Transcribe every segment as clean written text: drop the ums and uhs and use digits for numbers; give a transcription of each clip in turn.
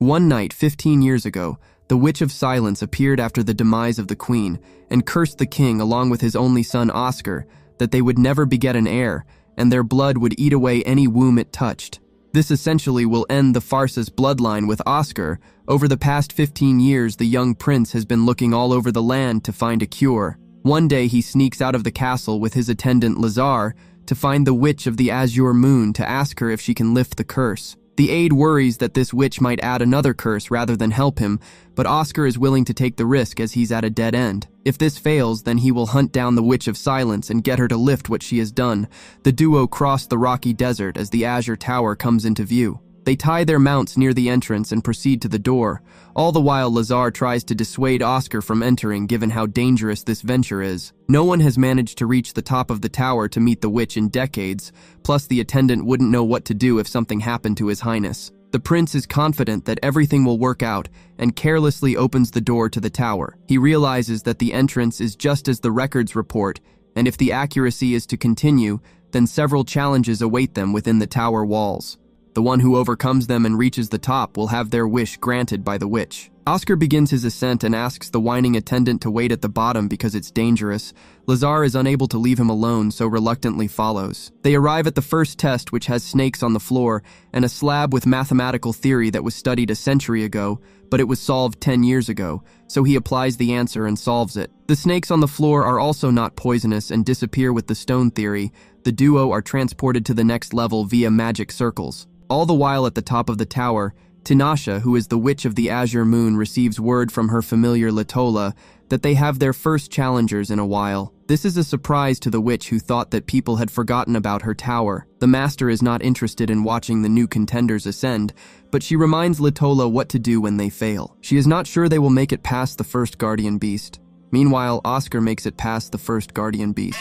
One night, 15 years ago, the Witch of Silence appeared after the demise of the queen and cursed the king along with his only son Oscar that they would never beget an heir and their blood would eat away any womb it touched. This essentially will end the farce's bloodline with Oscar. Over the past 15 years, the young prince has been looking all over the land to find a cure. One day he sneaks out of the castle with his attendant Lazar to find the Witch of the Azure Moon to ask her if she can lift the curse. The aide worries that this witch might add another curse rather than help him, but Oscar is willing to take the risk as he's at a dead end. If this fails, then he will hunt down the Witch of Silence and get her to lift what she has done. The duo cross the rocky desert as the Azure Tower comes into view. They tie their mounts near the entrance and proceed to the door. All the while, Lazar tries to dissuade Oscar from entering given how dangerous this venture is. No one has managed to reach the top of the tower to meet the witch in decades, plus the attendant wouldn't know what to do if something happened to His Highness. The prince is confident that everything will work out and carelessly opens the door to the tower. He realizes that the entrance is just as the records report, and if the accuracy is to continue, then several challenges await them within the tower walls. The one who overcomes them and reaches the top will have their wish granted by the witch. Oscar begins his ascent and asks the whining attendant to wait at the bottom because it's dangerous. Lazar is unable to leave him alone, so reluctantly follows. They arrive at the first test, which has snakes on the floor and a slab with mathematical theory that was studied a century ago, but it was solved 10 years ago, so he applies the answer and solves it. The snakes on the floor are also not poisonous and disappear with the stone theory. The duo are transported to the next level via magic circles. All the while at the top of the tower, Tinashe, who is the Witch of the Azure Moon, receives word from her familiar Litola that they have their first challengers in a while. This is a surprise to the witch, who thought that people had forgotten about her tower. The master is not interested in watching the new contenders ascend, but she reminds Litola what to do when they fail. She is not sure they will make it past the first guardian beast. Meanwhile, Oscar makes it past the first guardian beast.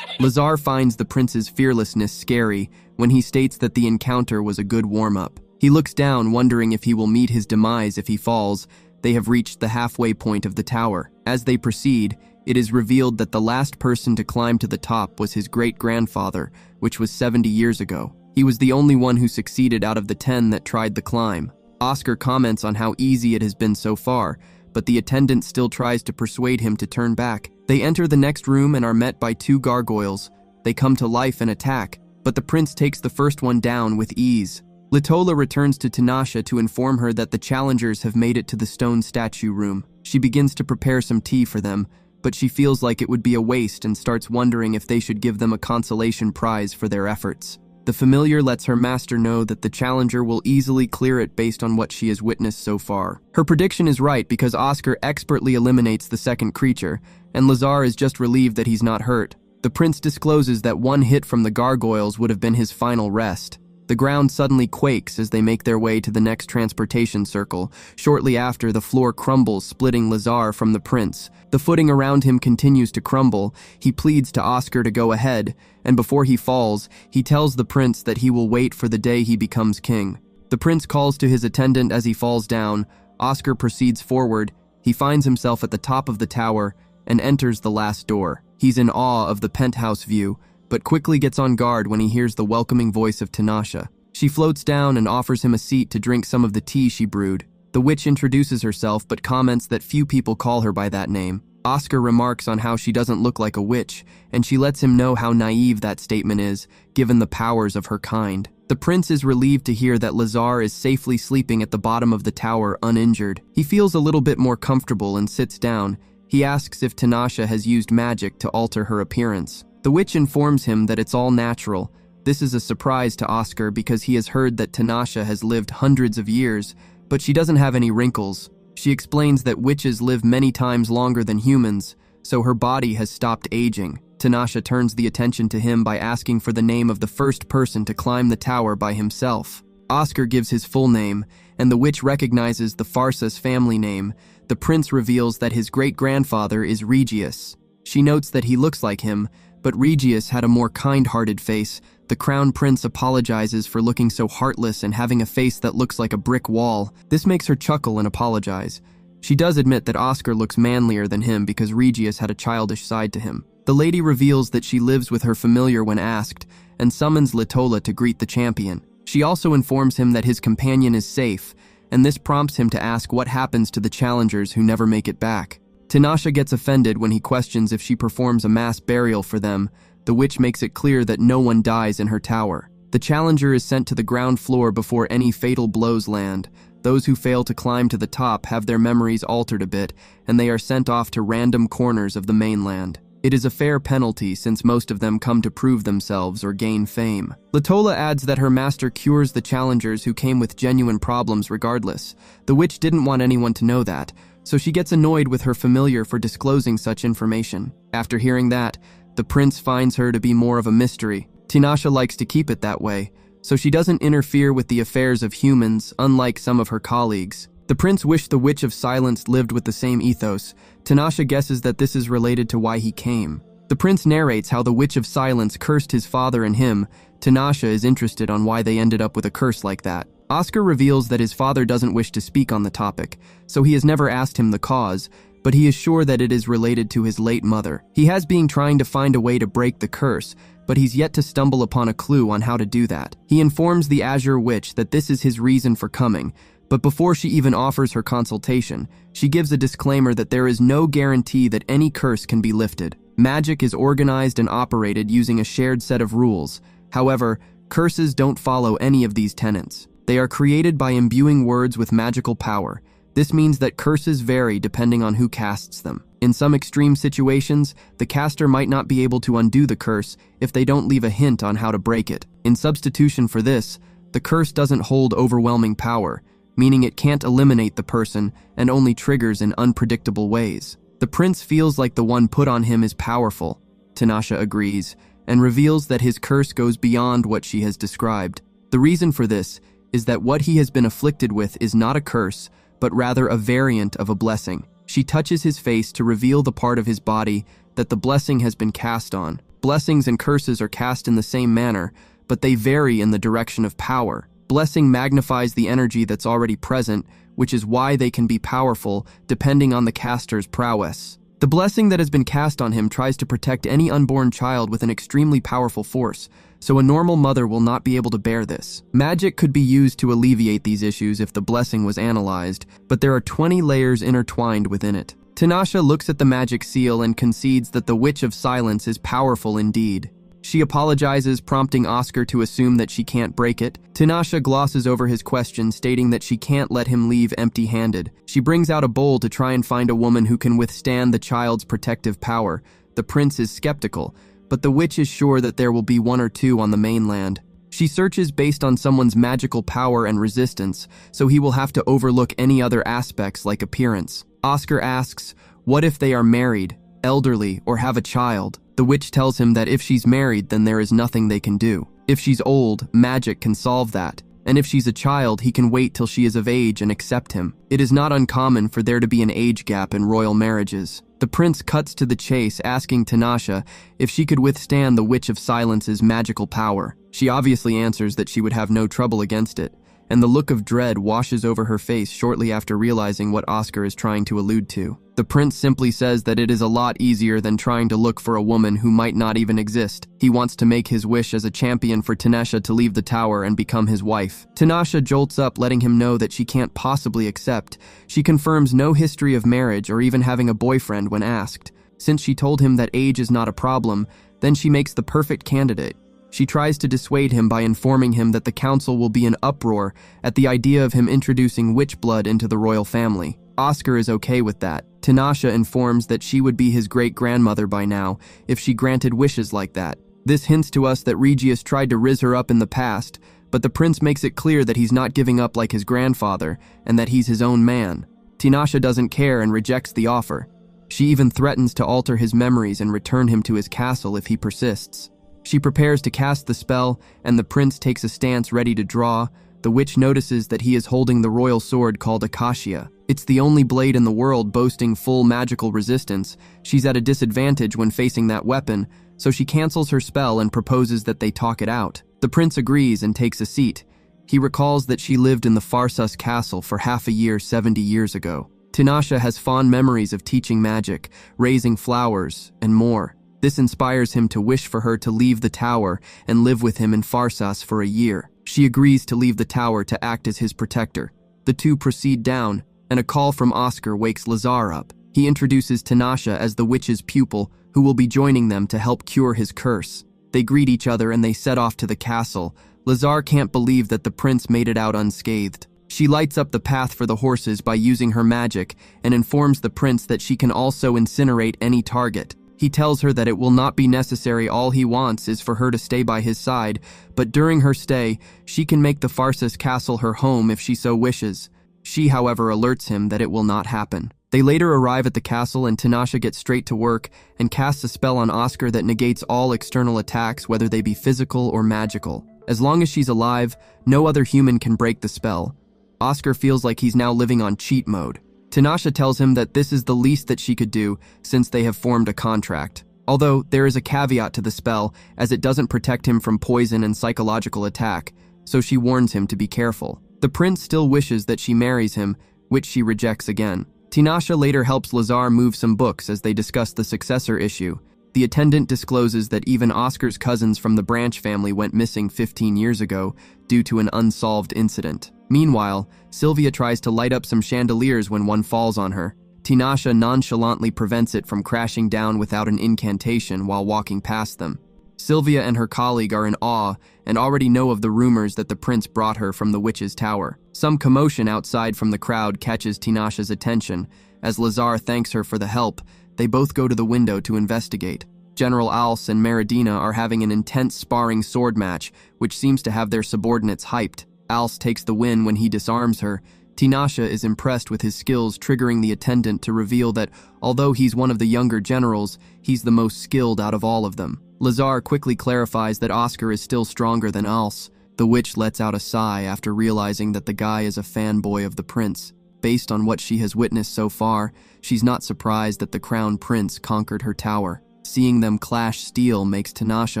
Lazar finds the prince's fearlessness scary when he states that the encounter was a good warm-up. He looks down, wondering if he will meet his demise if he falls. They have reached the halfway point of the tower. As they proceed, it is revealed that the last person to climb to the top was his great-grandfather, which was 70 years ago. He was the only one who succeeded out of the 10 that tried the climb. Oscar comments on how easy it has been so far, but the attendant still tries to persuade him to turn back. They enter the next room and are met by two gargoyles. They come to life and attack, but the prince takes the first one down with ease. Litola returns to Tinashe to inform her that the challengers have made it to the stone statue room. She begins to prepare some tea for them, but she feels like it would be a waste and starts wondering if they should give them a consolation prize for their efforts. The familiar lets her master know that the challenger will easily clear it based on what she has witnessed so far. Her prediction is right because Oscar expertly eliminates the second creature, and Lazar is just relieved that he's not hurt. The prince discloses that one hit from the gargoyles would have been his final rest. The ground suddenly quakes as they make their way to the next transportation circle. Shortly after, the floor crumbles, splitting Lazar from the prince. The footing around him continues to crumble. He pleads to Oscar to go ahead, and before he falls, he tells the prince that he will wait for the day he becomes king. The prince calls to his attendant as he falls down. Oscar proceeds forward. He finds himself at the top of the tower and enters the last door. He's in awe of the penthouse view, but quickly gets on guard when he hears the welcoming voice of Tinashe. She floats down and offers him a seat to drink some of the tea she brewed. The witch introduces herself but comments that few people call her by that name. Oscar remarks on how she doesn't look like a witch, and she lets him know how naive that statement is, given the powers of her kind. The prince is relieved to hear that Lazar is safely sleeping at the bottom of the tower uninjured. He feels a little bit more comfortable and sits down. He asks if Tinashe has used magic to alter her appearance. The witch informs him that it's all natural. This is a surprise to Oscar because he has heard that Tinashe has lived hundreds of years, but she doesn't have any wrinkles. She explains that witches live many times longer than humans, so her body has stopped aging. Tinashe turns the attention to him by asking for the name of the first person to climb the tower by himself. Oscar gives his full name, and the witch recognizes the Farsa's family name. The prince reveals that his great-grandfather is Regius. She notes that he looks like him, but Regius had a more kind-hearted face. The crown prince apologizes for looking so heartless and having a face that looks like a brick wall. This makes her chuckle and apologize. She does admit that Oscar looks manlier than him because Regius had a childish side to him. The lady reveals that she lives with her familiar when asked, and summons Litola to greet the champion. She also informs him that his companion is safe, and this prompts him to ask what happens to the challengers who never make it back. Tinashe gets offended when he questions if she performs a mass burial for them. The witch makes it clear that no one dies in her tower. The challenger is sent to the ground floor before any fatal blows land. Those who fail to climb to the top have their memories altered a bit, and they are sent off to random corners of the mainland. It is a fair penalty since most of them come to prove themselves or gain fame. Latola adds that her master cures the challengers who came with genuine problems regardless. The witch didn't want anyone to know that, so she gets annoyed with her familiar for disclosing such information. After hearing that, the prince finds her to be more of a mystery. Tinashe likes to keep it that way, so she doesn't interfere with the affairs of humans, unlike some of her colleagues. The prince wished the Witch of Silence lived with the same ethos. Tinashe guesses that this is related to why he came. The prince narrates how the Witch of Silence cursed his father and him. Tinashe is interested on why they ended up with a curse like that. Oscar reveals that his father doesn't wish to speak on the topic, so he has never asked him the cause, but he is sure that it is related to his late mother. He has been trying to find a way to break the curse, but he's yet to stumble upon a clue on how to do that. He informs the Azure Witch that this is his reason for coming, but before she even offers her consultation, she gives a disclaimer that there is no guarantee that any curse can be lifted. Magic is organized and operated using a shared set of rules. However, curses don't follow any of these tenets. They are created by imbuing words with magical power. This means that curses vary depending on who casts them. In some extreme situations, the caster might not be able to undo the curse if they don't leave a hint on how to break it. In substitution for this, the curse doesn't hold overwhelming power, meaning it can't eliminate the person and only triggers in unpredictable ways. The prince feels like the one put on him is powerful. Tinashe agrees, and reveals that his curse goes beyond what she has described. The reason for this is that what he has been afflicted with is not a curse, but rather a variant of a blessing. She touches his face to reveal the part of his body that the blessing has been cast on. Blessings and curses are cast in the same manner, but they vary in the direction of power. Blessing magnifies the energy that's already present, which is why they can be powerful depending on the caster's prowess. The blessing that has been cast on him tries to protect any unborn child with an extremely powerful force, so a normal mother will not be able to bear this. Magic could be used to alleviate these issues if the blessing was analyzed, but there are 20 layers intertwined within it. Tinashe looks at the magic seal and concedes that the Witch of Silence is powerful indeed. She apologizes, prompting Oscar to assume that she can't break it. Tinashe glosses over his question, stating that she can't let him leave empty-handed. She brings out a bowl to try and find a woman who can withstand the child's protective power. The prince is skeptical, but the witch is sure that there will be one or two on the mainland. She searches based on someone's magical power and resistance, so he will have to overlook any other aspects like appearance. Oscar asks, what if they are married, elderly, or have a child? The witch tells him that if she's married, then there is nothing they can do. If she's old, magic can solve that. And if she's a child, he can wait till she is of age and accept him. It is not uncommon for there to be an age gap in royal marriages. The prince cuts to the chase, asking Tinashe if she could withstand the Witch of Silence's magical power. She obviously answers that she would have no trouble against it, and the look of dread washes over her face shortly after realizing what Oscar is trying to allude to. The prince simply says that it is a lot easier than trying to look for a woman who might not even exist. He wants to make his wish as a champion for Tinashe to leave the tower and become his wife. Tinashe jolts up, letting him know that she can't possibly accept. She confirms no history of marriage or even having a boyfriend when asked. Since she told him that age is not a problem, then she makes the perfect candidate. She tries to dissuade him by informing him that the council will be in uproar at the idea of him introducing witch blood into the royal family. Oscar is okay with that. Tinashe informs that she would be his great-grandmother by now if she granted wishes like that. This hints to us that Regius tried to riz her up in the past, but the prince makes it clear that he's not giving up like his grandfather and that he's his own man. Tinashe doesn't care and rejects the offer. She even threatens to alter his memories and return him to his castle if he persists. She prepares to cast the spell, and the prince takes a stance ready to draw. The witch notices that he is holding the royal sword called Acacia. It's the only blade in the world boasting full magical resistance. She's at a disadvantage when facing that weapon, so she cancels her spell and proposes that they talk it out. The prince agrees and takes a seat. He recalls that she lived in the Farsus castle for half a year 70 years ago. Tinashe has fond memories of teaching magic, raising flowers, and more. This inspires him to wish for her to leave the tower and live with him in Farsus for a year. She agrees to leave the tower to act as his protector. The two proceed down, and a call from Oscar wakes Lazar up. He introduces Tinashe as the witch's pupil who will be joining them to help cure his curse. They greet each other and they set off to the castle. Lazar can't believe that the prince made it out unscathed. She lights up the path for the horses by using her magic and informs the prince that she can also incinerate any target. He tells her that it will not be necessary. All he wants is for her to stay by his side, but during her stay, she can make the Pharsis castle her home if she so wishes. She, however, alerts him that it will not happen. They later arrive at the castle and Tinashe gets straight to work and casts a spell on Oscar that negates all external attacks, whether they be physical or magical. As long as she's alive, no other human can break the spell. Oscar feels like he's now living on cheat mode. Tinashe tells him that this is the least that she could do since they have formed a contract. Although there is a caveat to the spell, as it doesn't protect him from poison and psychological attack, so she warns him to be careful. The prince still wishes that she marries him, which she rejects again. Tinashe later helps Lazar move some books as they discuss the successor issue. The attendant discloses that even Oscar's cousins from the Branch family went missing 15 years ago due to an unsolved incident. Meanwhile, Sylvia tries to light up some chandeliers when one falls on her. Tinashe nonchalantly prevents it from crashing down without an incantation while walking past them. Sylvia and her colleague are in awe and already know of the rumors that the prince brought her from the witch's tower. Some commotion outside from the crowd catches Tinashe's attention. As Lazar thanks her for the help, they both go to the window to investigate. General Alce and Meridina are having an intense sparring sword match, which seems to have their subordinates hyped. Alce takes the win when he disarms her. Tinashe is impressed with his skills, triggering the attendant to reveal that although he's one of the younger generals, he's the most skilled out of all of them. Lazar quickly clarifies that Oscar is still stronger than Alce. The witch lets out a sigh after realizing that the guy is a fanboy of the prince. Based on what she has witnessed so far, she's not surprised that the crown prince conquered her tower. Seeing them clash steel makes Tinashe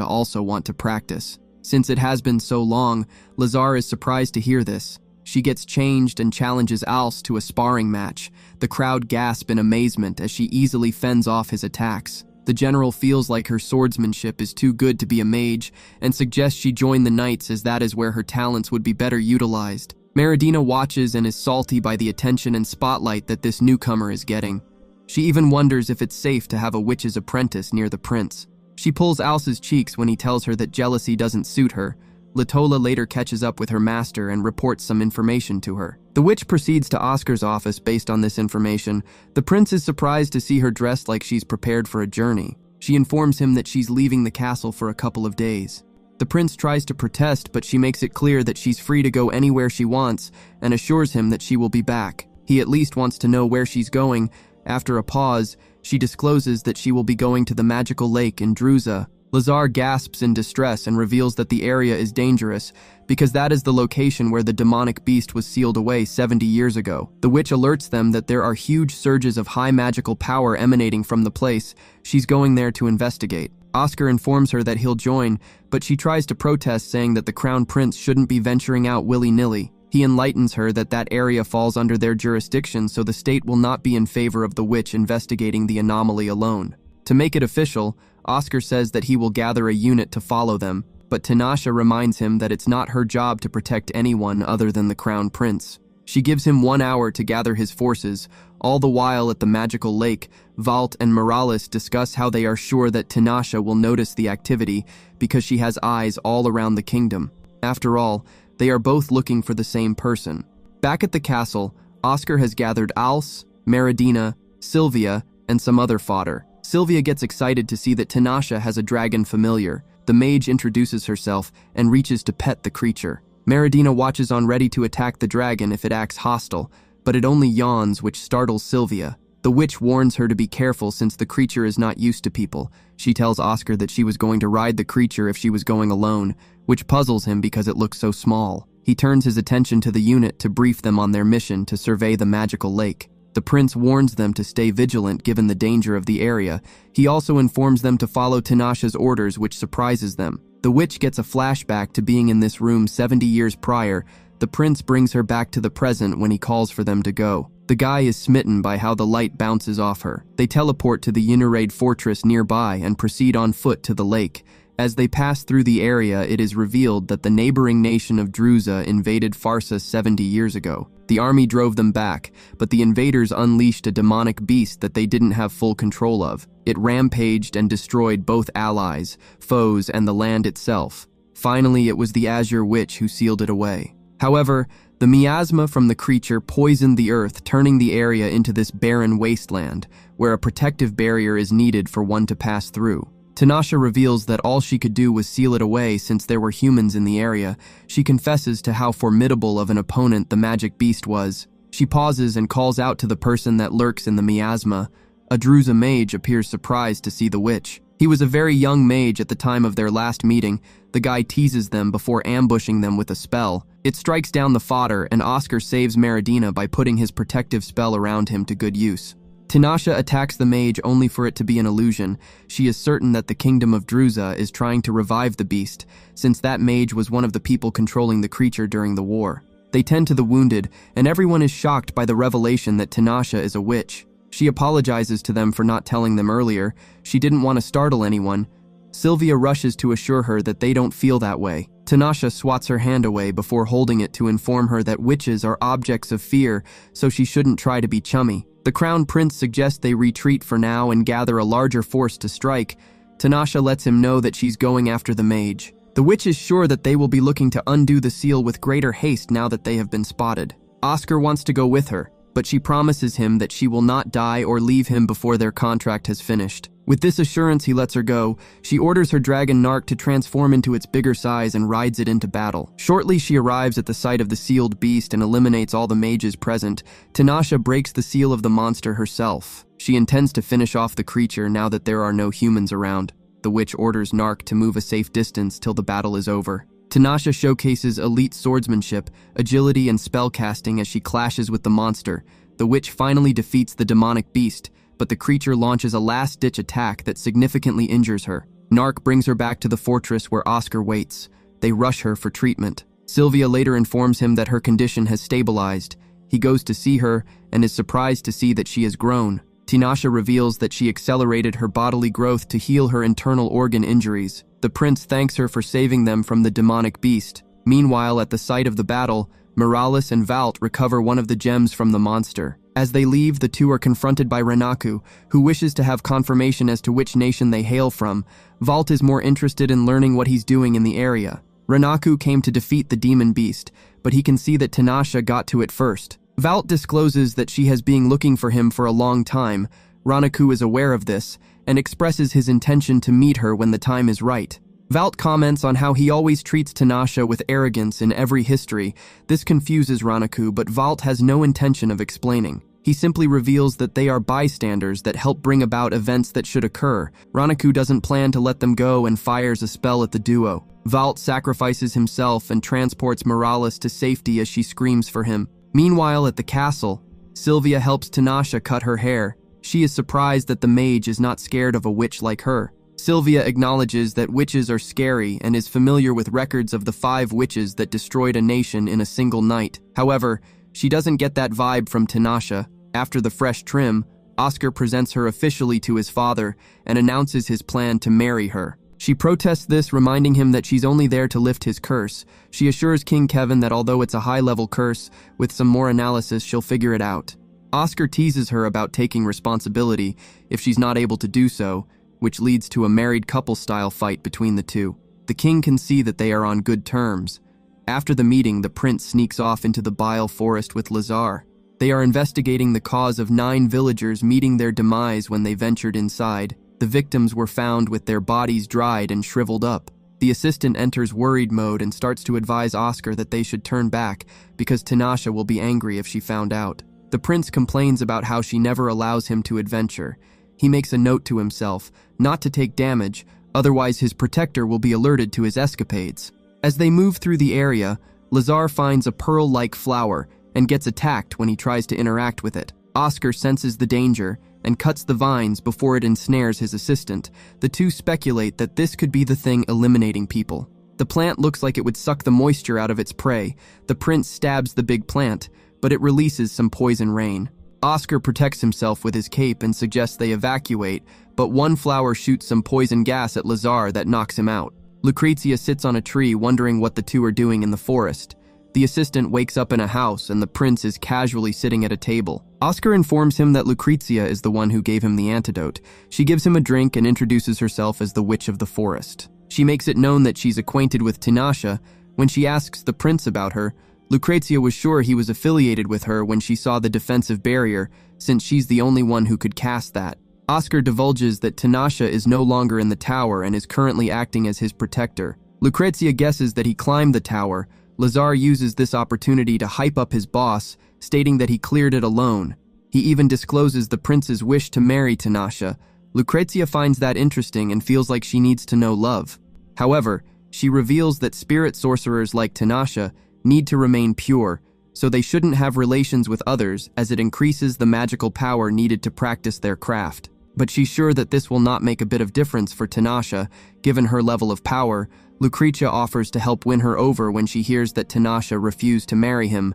also want to practice. Since it has been so long, Lazar is surprised to hear this. She gets changed and challenges Alce to a sparring match. The crowd gasp in amazement as she easily fends off his attacks. The general feels like her swordsmanship is too good to be a mage and suggests she join the knights as that is where her talents would be better utilized. Meridina watches and is salty by the attention and spotlight that this newcomer is getting. She even wonders if it's safe to have a witch's apprentice near the prince. She pulls Alce's cheeks when he tells her that jealousy doesn't suit her. Latola later catches up with her master and reports some information to her. The witch proceeds to Oscar's office based on this information. The prince is surprised to see her dressed like she's prepared for a journey. She informs him that she's leaving the castle for a couple of days. The prince tries to protest, but she makes it clear that she's free to go anywhere she wants and assures him that she will be back. He at least wants to know where she's going. After a pause, she discloses that she will be going to the magical lake in Druza. Lazar gasps in distress and reveals that the area is dangerous because that is the location where the demonic beast was sealed away 70 years ago. The witch alerts them that there are huge surges of high magical power emanating from the place. She's going there to investigate. Oscar informs her that he'll join, but she tries to protest, saying that the crown prince shouldn't be venturing out willy-nilly. He enlightens her that that area falls under their jurisdiction, so the state will not be in favor of the witch investigating the anomaly alone. To make it official, Oscar says that he will gather a unit to follow them, but Tinashe reminds him that it's not her job to protect anyone other than the crown prince. She gives him 1 hour to gather his forces. All the while at the magical lake, Valt and Morales discuss how they are sure that Tinashe will notice the activity because she has eyes all around the kingdom. After all, they are both looking for the same person. Back at the castle, Oscar has gathered Alce, Meridina, Sylvia, and some other fodder. Sylvia gets excited to see that Tinashe has a dragon familiar. The mage introduces herself and reaches to pet the creature. Meridina watches on, ready to attack the dragon if it acts hostile, but it only yawns, which startles Sylvia. The witch warns her to be careful since the creature is not used to people. She tells Oscar that she was going to ride the creature if she was going alone, which puzzles him because it looks so small. He turns his attention to the unit to brief them on their mission to survey the magical lake. The prince warns them to stay vigilant given the danger of the area. He also informs them to follow Tinashe's orders, which surprises them. The witch gets a flashback to being in this room 70 years prior. The prince brings her back to the present when he calls for them to go. The guy is smitten by how the light bounces off her. They teleport to the Uniraid fortress nearby and proceed on foot to the lake. As they pass through the area, it is revealed that the neighboring nation of Druza invaded Pharsa 70 years ago. The army drove them back, but the invaders unleashed a demonic beast that they didn't have full control of. It rampaged and destroyed both allies, foes, and the land itself. Finally, it was the Azure Witch who sealed it away. However, the miasma from the creature poisoned the earth, turning the area into this barren wasteland, where a protective barrier is needed for one to pass through. Tanasha reveals that all she could do was seal it away since there were humans in the area. She confesses to how formidable of an opponent the magic beast was. She pauses and calls out to the person that lurks in the miasma. A Druza mage appears surprised to see the witch. He was a very young mage at the time of their last meeting. The guy teases them before ambushing them with a spell. It strikes down the fodder, and Oscar saves Meridina by putting his protective spell around him to good use. Tanasha attacks the mage only for it to be an illusion. She is certain that the kingdom of Druza is trying to revive the beast, since that mage was one of the people controlling the creature during the war. They tend to the wounded, and everyone is shocked by the revelation that Tanasha is a witch. She apologizes to them for not telling them earlier. She didn't want to startle anyone. Sylvia rushes to assure her that they don't feel that way. Tanasha swats her hand away before holding it to inform her that witches are objects of fear, so she shouldn't try to be chummy. The Crown Prince suggests they retreat for now and gather a larger force to strike. Tanasha lets him know that she's going after the mage. The witch is sure that they will be looking to undo the seal with greater haste now that they have been spotted. Oscar wants to go with her, but she promises him that she will not die or leave him before their contract has finished. With this assurance, he lets her go. She orders her dragon Nark to transform into its bigger size and rides it into battle. Shortly, she arrives at the site of the sealed beast and eliminates all the mages present. Tanasha breaks the seal of the monster herself. She intends to finish off the creature now that there are no humans around. The witch orders Nark to move a safe distance till the battle is over. Tanasha showcases elite swordsmanship, agility, and spellcasting as she clashes with the monster. The witch finally defeats the demonic beast, but the creature launches a last-ditch attack that significantly injures her. Nark brings her back to the fortress where Oscar waits. They rush her for treatment. Sylvia later informs him that her condition has stabilized. He goes to see her and is surprised to see that she has grown. Tanasha reveals that she accelerated her bodily growth to heal her internal organ injuries. The prince thanks her for saving them from the demonic beast. Meanwhile, at the site of the battle, Morales and Valt recover one of the gems from the monster. As they leave, the two are confronted by Renaku, who wishes to have confirmation as to which nation they hail from. Valt is more interested in learning what he's doing in the area. Renaku came to defeat the demon beast, but he can see that Tanasha got to it first. Valt discloses that she has been looking for him for a long time. Renaku is aware of this, and expresses his intention to meet her when the time is right. Valt comments on how he always treats Tanasha with arrogance in every history. This confuses Renaku, but Valt has no intention of explaining. He simply reveals that they are bystanders that help bring about events that should occur. Renaku doesn't plan to let them go and fires a spell at the duo. Valt sacrifices himself and transports Morales to safety as she screams for him. Meanwhile, at the castle, Sylvia helps Tanasha cut her hair. She is surprised that the mage is not scared of a witch like her. Sylvia acknowledges that witches are scary and is familiar with records of the 5 witches that destroyed a nation in a single night. However, she doesn't get that vibe from Tanasha. After the fresh trim, Oscar presents her officially to his father and announces his plan to marry her. She protests this, reminding him that she's only there to lift his curse. She assures King Kevin that although it's a high-level curse, with some more analysis she'll figure it out. Oscar teases her about taking responsibility if she's not able to do so, which leads to a married couple-style fight between the two. The king can see that they are on good terms. After the meeting, the prince sneaks off into the Bile Forest with Lazar. They are investigating the cause of 9 villagers meeting their demise when they ventured inside. The victims were found with their bodies dried and shriveled up. The assistant enters worried mode and starts to advise Oscar that they should turn back because Tanasha will be angry if she found out. The prince complains about how she never allows him to adventure. He makes a note to himself not to take damage, otherwise his protector will be alerted to his escapades. As they move through the area, Lazar finds a pearl-like flower and gets attacked when he tries to interact with it. Oscar senses the danger and cuts the vines before it ensnares his assistant. The two speculate that this could be the thing eliminating people. The plant looks like it would suck the moisture out of its prey. The prince stabs the big plant, but it releases some poison rain. Oscar protects himself with his cape and suggests they evacuate, but one flower shoots some poison gas at Lazar that knocks him out. Lucrezia sits on a tree wondering what the two are doing in the forest. The assistant wakes up in a house and the prince is casually sitting at a table. Oscar informs him that Lucrezia is the one who gave him the antidote. She gives him a drink and introduces herself as the Witch of the Forest. She makes it known that she's acquainted with Tinashe. When she asks the prince about her, Lucrezia was sure he was affiliated with her when she saw the defensive barrier, since she's the only one who could cast that. Oscar divulges that Tinashe is no longer in the tower and is currently acting as his protector. Lucrezia guesses that he climbed the tower. Lazar uses this opportunity to hype up his boss, stating that he cleared it alone. He even discloses the prince's wish to marry Tinashe. Lucrezia finds that interesting and feels like she needs to know love. However, she reveals that spirit sorcerers like Tinashe need to remain pure, so they shouldn't have relations with others as it increases the magical power needed to practice their craft. But she's sure that this will not make a bit of difference for Tinashe, given her level of power. Lucrezia offers to help win her over when she hears that Tinashe refused to marry him,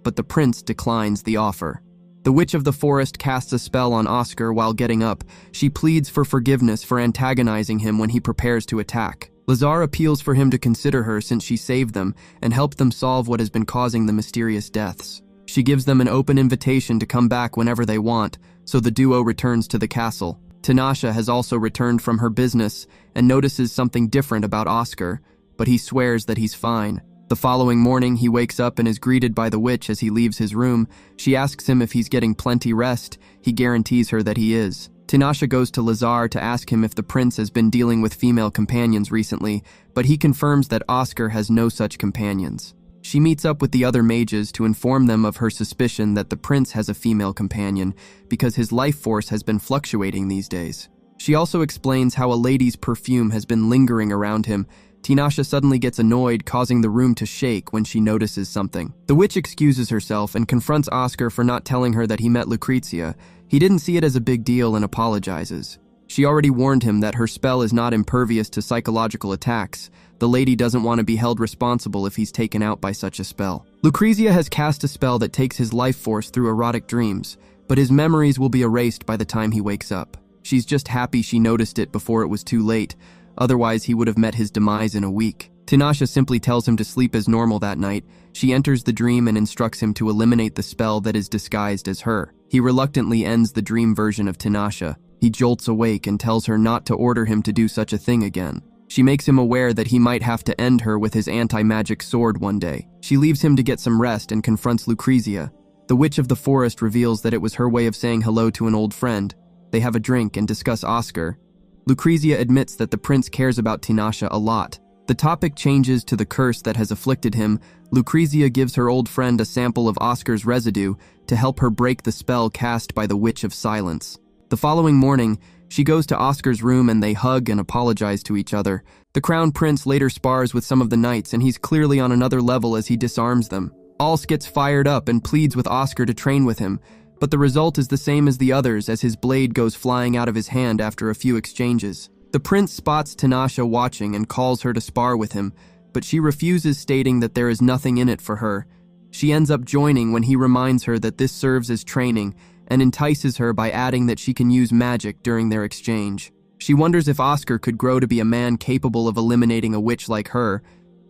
but the prince declines the offer. The Witch of the Forest casts a spell on Oscar while getting up. She pleads for forgiveness for antagonizing him when he prepares to attack. Lazar appeals for him to consider her since she saved them and helped them solve what has been causing the mysterious deaths. She gives them an open invitation to come back whenever they want, so the duo returns to the castle. Tinashe has also returned from her business and notices something different about Oscar, but he swears that he's fine. The following morning, he wakes up and is greeted by the witch as he leaves his room. She asks him if he's getting plenty rest. He guarantees her that he is. Tinashe goes to Lazar to ask him if the prince has been dealing with female companions recently, but he confirms that Oscar has no such companions. She meets up with the other mages to inform them of her suspicion that the prince has a female companion because his life force has been fluctuating these days. She also explains how a lady's perfume has been lingering around him. Tinashe suddenly gets annoyed, causing the room to shake when she notices something. The witch excuses herself and confronts Oscar for not telling her that he met Lucrezia. He didn't see it as a big deal and apologizes. She already warned him that her spell is not impervious to psychological attacks. The lady doesn't want to be held responsible if he's taken out by such a spell. Lucrezia has cast a spell that takes his life force through erotic dreams, but his memories will be erased by the time he wakes up. She's just happy she noticed it before it was too late, otherwise he would have met his demise in a week. Tinashe simply tells him to sleep as normal that night. She enters the dream and instructs him to eliminate the spell that is disguised as her. He reluctantly ends the dream version of Tinashe. He jolts awake and tells her not to order him to do such a thing again. She makes him aware that he might have to end her with his anti-magic sword one day. She leaves him to get some rest and confronts Lucrezia. The Witch of the Forest reveals that it was her way of saying hello to an old friend. They have a drink and discuss Oscar. Lucrezia admits that the prince cares about Tinashe a lot. The topic changes to the curse that has afflicted him. Lucrezia gives her old friend a sample of Oscar's residue to help her break the spell cast by the Witch of Silence. The following morning, she goes to Oscar's room and they hug and apologize to each other. The Crown Prince later spars with some of the knights and he's clearly on another level as he disarms them. Alce gets fired up and pleads with Oscar to train with him, but the result is the same as the others as his blade goes flying out of his hand after a few exchanges. The prince spots Tinashe watching and calls her to spar with him, but she refuses, stating that there is nothing in it for her. She ends up joining when he reminds her that this serves as training and entices her by adding that she can use magic during their exchange. She wonders if Oscar could grow to be a man capable of eliminating a witch like her.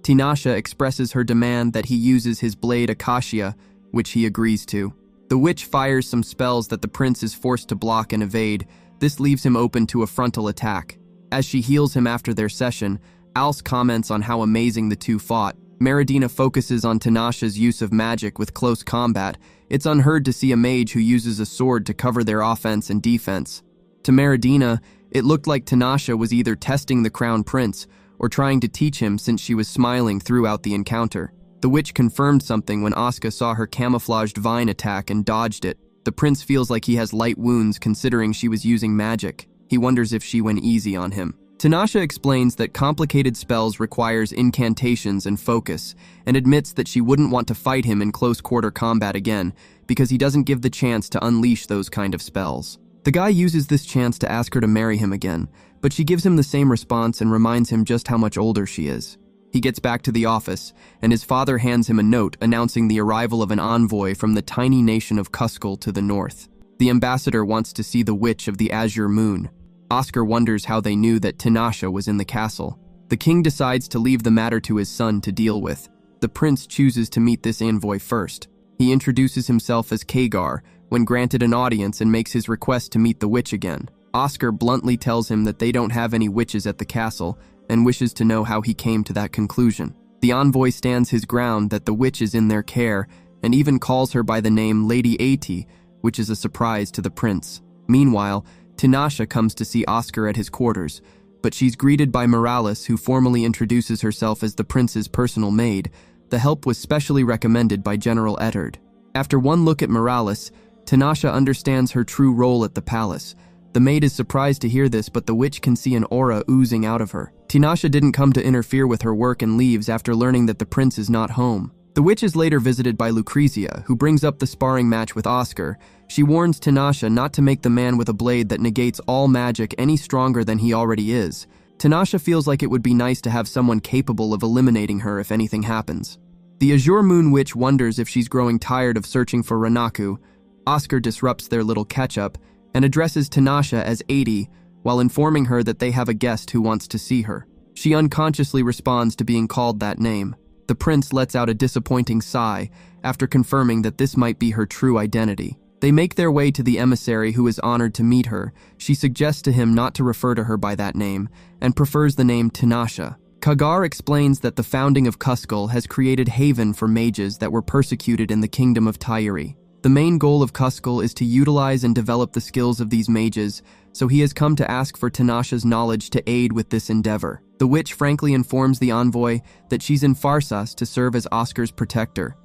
Tinashe expresses her demand that he uses his blade Acacia, which he agrees to. The witch fires some spells that the prince is forced to block and evade. This leaves him open to a frontal attack. As she heals him after their session, Alce comments on how amazing the two fought. Meridina focuses on Tinashe's use of magic with close combat. It's unheard to see a mage who uses a sword to cover their offense and defense. To Meridina, it looked like Tinashe was either testing the Crown Prince or trying to teach him, since she was smiling throughout the encounter. The witch confirmed something when Oscar saw her camouflaged vine attack and dodged it. The prince feels like he has light wounds considering she was using magic. He wonders if she went easy on him. Tinashe explains that complicated spells requires incantations and focus, and admits that she wouldn't want to fight him in close-quarter combat again because he doesn't give the chance to unleash those kind of spells. The guy uses this chance to ask her to marry him again, but she gives him the same response and reminds him just how much older she is. He gets back to the office, and his father hands him a note announcing the arrival of an envoy from the tiny nation of Cuscal to the north. The ambassador wants to see the Witch of the Azure Moon. Oscar wonders how they knew that Tinashe was in the castle. The king decides to leave the matter to his son to deal with. The prince chooses to meet this envoy first. He introduces himself as Kagar when granted an audience and makes his request to meet the witch again. Oscar bluntly tells him that they don't have any witches at the castle and wishes to know how he came to that conclusion. The envoy stands his ground that the witch is in their care and even calls her by the name Lady Ati, which is a surprise to the prince. Meanwhile, Tinashe comes to see Oscar at his quarters, but she's greeted by Morales, who formally introduces herself as the prince's personal maid. The help was specially recommended by General Eddard. After one look at Morales, Tinashe understands her true role at the palace. The maid is surprised to hear this, but the witch can see an aura oozing out of her. Tinashe didn't come to interfere with her work and leaves after learning that the prince is not home. The witch is later visited by Lucrezia, who brings up the sparring match with Oscar. She warns Tinashe not to make the man with a blade that negates all magic any stronger than he already is. Tinashe feels like it would be nice to have someone capable of eliminating her if anything happens. The Azure Moon Witch wonders if she's growing tired of searching for Ranaku. Oscar disrupts their little catch-up and addresses Tinashe as Adi while informing her that they have a guest who wants to see her. She unconsciously responds to being called that name. The prince lets out a disappointing sigh after confirming that this might be her true identity. They make their way to the emissary, who is honored to meet her. She suggests to him not to refer to her by that name and prefers the name Tinashe. Kagar explains that the founding of Kuskul has created haven for mages that were persecuted in the kingdom of Tyre. The main goal of Kuskul is to utilize and develop the skills of these mages, so he has come to ask for Tinashe's knowledge to aid with this endeavor. The witch frankly informs the envoy that she's in Farsas to serve as Oscar's protector.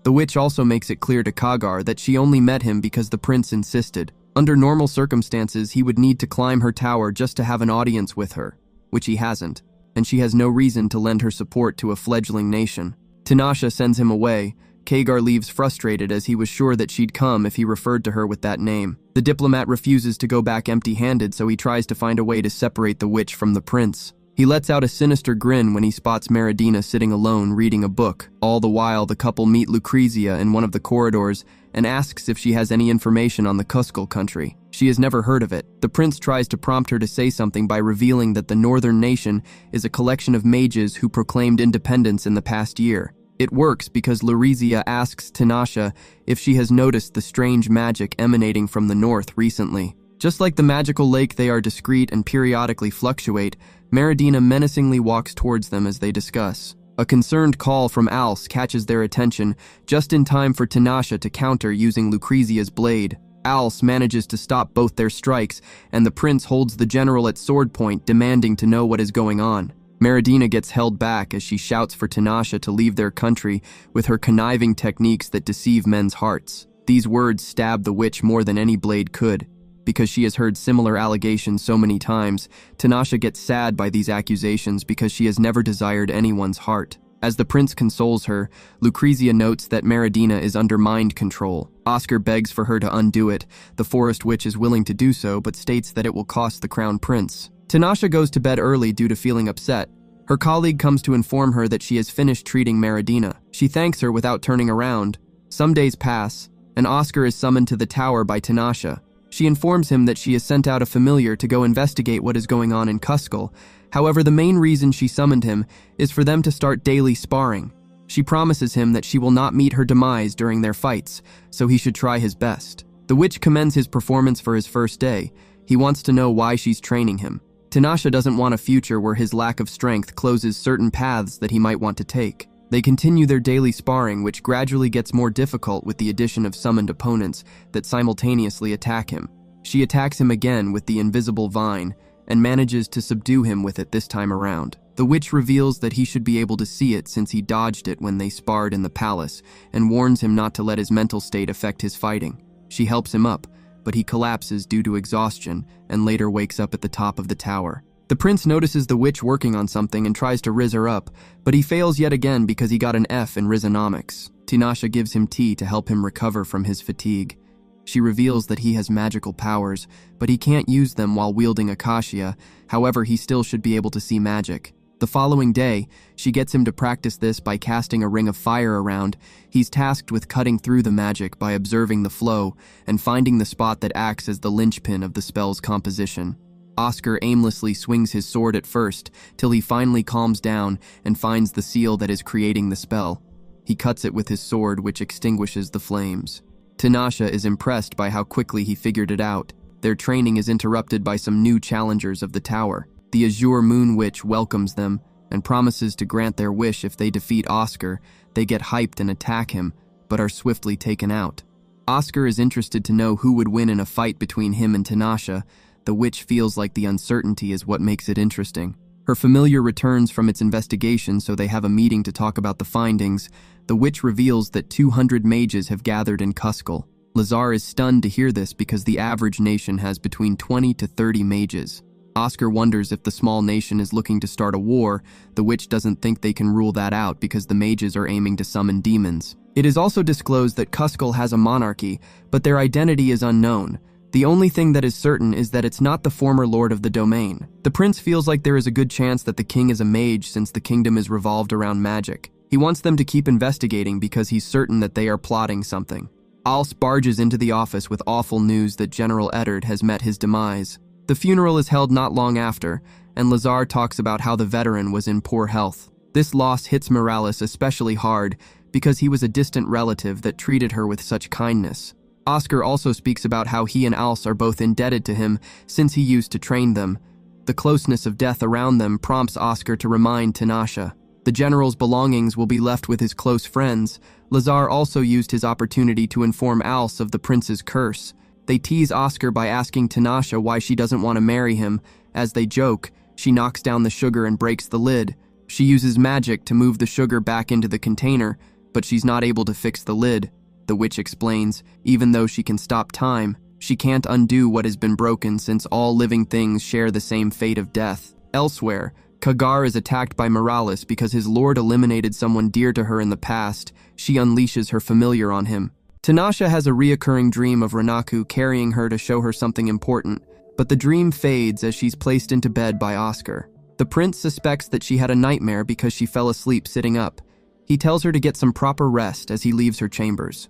The witch also makes it clear to Kagar that she only met him because the prince insisted. Under normal circumstances, he would need to climb her tower just to have an audience with her, which he hasn't, and she has no reason to lend her support to a fledgling nation. Tinashe sends him away. Kagar leaves frustrated, as he was sure that she'd come if he referred to her with that name. The diplomat refuses to go back empty-handed, so he tries to find a way to separate the witch from the prince. He lets out a sinister grin when he spots Meridina sitting alone reading a book. All the while, the couple meet Lucrezia in one of the corridors and asks if she has any information on the Kuskul country. She has never heard of it. The prince tries to prompt her to say something by revealing that the northern nation is a collection of mages who proclaimed independence in the past year. It works because Lucrezia asks Tinashe if she has noticed the strange magic emanating from the north recently. Just like the magical lake, they are discreet and periodically fluctuate. Meridina menacingly walks towards them as they discuss. A concerned call from Alce catches their attention, just in time for Tinashe to counter using Lucrezia's blade. Alce manages to stop both their strikes, and the prince holds the general at sword point, demanding to know what is going on. Meridina gets held back as she shouts for Tinashe to leave their country with her conniving techniques that deceive men's hearts. These words stab the witch more than any blade could. Because she has heard similar allegations so many times, Tinashe gets sad by these accusations because she has never desired anyone's heart. As the prince consoles her, Lucrezia notes that Meridina is under mind control. Oscar begs for her to undo it. The forest witch is willing to do so, but states that it will cost the crown prince. Tinashe goes to bed early due to feeling upset. Her colleague comes to inform her that she has finished treating Meridina. She thanks her without turning around. Some days pass, and Oscar is summoned to the tower by Tinashe. She informs him that she has sent out a familiar to go investigate what is going on in Kuskul. However, the main reason she summoned him is for them to start daily sparring. She promises him that she will not meet her demise during their fights, so he should try his best. The witch commends his performance for his first day. He wants to know why she's training him. Tinashe doesn't want a future where his lack of strength closes certain paths that he might want to take. They continue their daily sparring, which gradually gets more difficult with the addition of summoned opponents that simultaneously attack him. She attacks him again with the invisible vine and manages to subdue him with it this time around. The witch reveals that he should be able to see it since he dodged it when they sparred in the palace, and warns him not to let his mental state affect his fighting. She helps him up, but he collapses due to exhaustion and later wakes up at the top of the tower. The prince notices the witch working on something and tries to riz her up, but he fails yet again because he got an F in Rizonomics. Tinashe gives him tea to help him recover from his fatigue. She reveals that he has magical powers, but he can't use them while wielding Acacia. However, he still should be able to see magic. The following day, she gets him to practice this by casting a ring of fire around. He's tasked with cutting through the magic by observing the flow and finding the spot that acts as the linchpin of the spell's composition. Oscar aimlessly swings his sword at first, till he finally calms down and finds the seal that is creating the spell. He cuts it with his sword, which extinguishes the flames. Tinashe is impressed by how quickly he figured it out. Their training is interrupted by some new challengers of the tower. The Azure Moon Witch welcomes them and promises to grant their wish if they defeat Oscar. They get hyped and attack him, but are swiftly taken out. Oscar is interested to know who would win in a fight between him and Tinashe. The witch feels like the uncertainty is what makes it interesting. Her familiar returns from its investigation, so they have a meeting to talk about the findings. The witch reveals that 200 mages have gathered in Kuskal. Lazar is stunned to hear this because the average nation has between 20 to 30 mages. Oscar wonders if the small nation is looking to start a war. The witch doesn't think they can rule that out because the mages are aiming to summon demons. It is also disclosed that Kuskal has a monarchy, but their identity is unknown. The only thing that is certain is that it's not the former lord of the domain. The prince feels like there is a good chance that the king is a mage since the kingdom is revolved around magic. He wants them to keep investigating because he's certain that they are plotting something. Alce barges into the office with awful news that General Eddard has met his demise. The funeral is held not long after, and Lazar talks about how the veteran was in poor health. This loss hits Morales especially hard because he was a distant relative that treated her with such kindness. Oscar also speaks about how he and Alce are both indebted to him since he used to train them. The closeness of death around them prompts Oscar to remind Tinashe. The general's belongings will be left with his close friends. Lazar also used his opportunity to inform Alce of the prince's curse. They tease Oscar by asking Tinashe why she doesn't want to marry him. As they joke, she knocks down the sugar and breaks the lid. She uses magic to move the sugar back into the container, but she's not able to fix the lid. The witch explains, even though she can stop time, she can't undo what has been broken since all living things share the same fate of death. Elsewhere, Kagar is attacked by Morales because his lord eliminated someone dear to her in the past. She unleashes her familiar on him. Tinashe has a reoccurring dream of Renaku carrying her to show her something important, but the dream fades as she's placed into bed by Oscar. The prince suspects that she had a nightmare because she fell asleep sitting up. He tells her to get some proper rest as he leaves her chambers.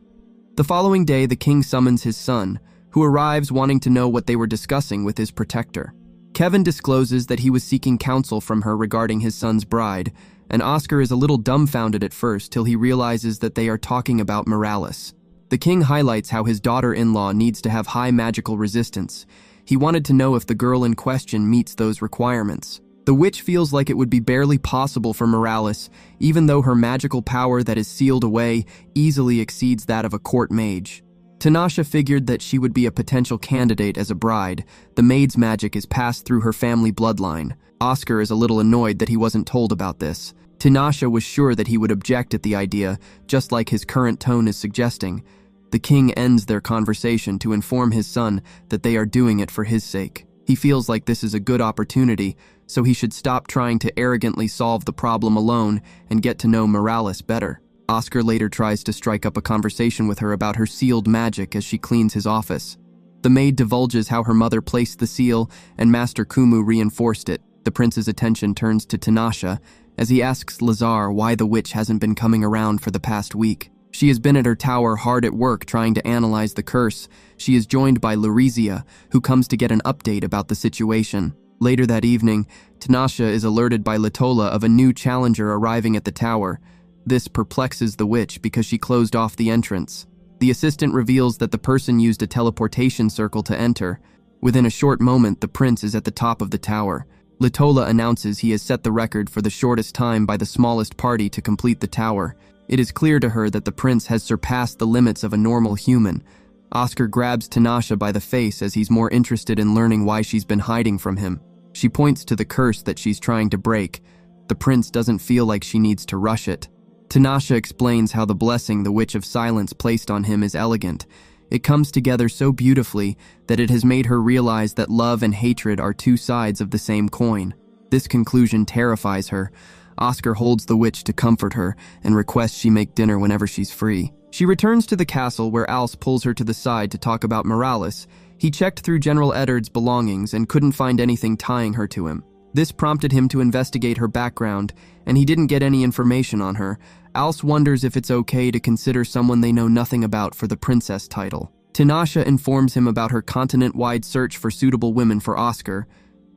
The following day, the king summons his son, who arrives wanting to know what they were discussing with his protector. Kevin discloses that he was seeking counsel from her regarding his son's bride, and Oscar is a little dumbfounded at first till he realizes that they are talking about Morales. The king highlights how his daughter-in-law needs to have high magical resistance. He wanted to know if the girl in question meets those requirements. The witch feels like it would be barely possible for Morales, even though her magical power that is sealed away easily exceeds that of a court mage. Tinashe figured that she would be a potential candidate as a bride. The maid's magic is passed through her family bloodline. Oscar is a little annoyed that he wasn't told about this. Tinashe was sure that he would object at the idea, just like his current tone is suggesting. The king ends their conversation to inform his son that they are doing it for his sake. He feels like this is a good opportunity, so he should stop trying to arrogantly solve the problem alone and get to know Morales better. Oscar later tries to strike up a conversation with her about her sealed magic as she cleans his office. The maid divulges how her mother placed the seal and Master Kumu reinforced it. The prince's attention turns to Tinashe as he asks Lazar why the witch hasn't been coming around for the past week. She has been at her tower hard at work trying to analyze the curse. She is joined by Larizia, who comes to get an update about the situation. Later that evening, Tinashe is alerted by Latola of a new challenger arriving at the tower. This perplexes the witch because she closed off the entrance. The assistant reveals that the person used a teleportation circle to enter. Within a short moment, the prince is at the top of the tower. Latola announces he has set the record for the shortest time by the smallest party to complete the tower. It is clear to her that the prince has surpassed the limits of a normal human. Oscar grabs Tinashe by the face as he's more interested in learning why she's been hiding from him. She points to the curse that she's trying to break. The prince doesn't feel like she needs to rush it. Tinashe explains how the blessing the Witch of Silence placed on him is elegant. It comes together so beautifully that it has made her realize that love and hatred are two sides of the same coin. This conclusion terrifies her. Oscar holds the witch to comfort her and requests she make dinner whenever she's free. She returns to the castle where Alce pulls her to the side to talk about Morales. He checked through General Eddard's belongings and couldn't find anything tying her to him. This prompted him to investigate her background, and he didn't get any information on her. Alce wonders if it's okay to consider someone they know nothing about for the princess title. Tinashe informs him about her continent-wide search for suitable women for Oscar.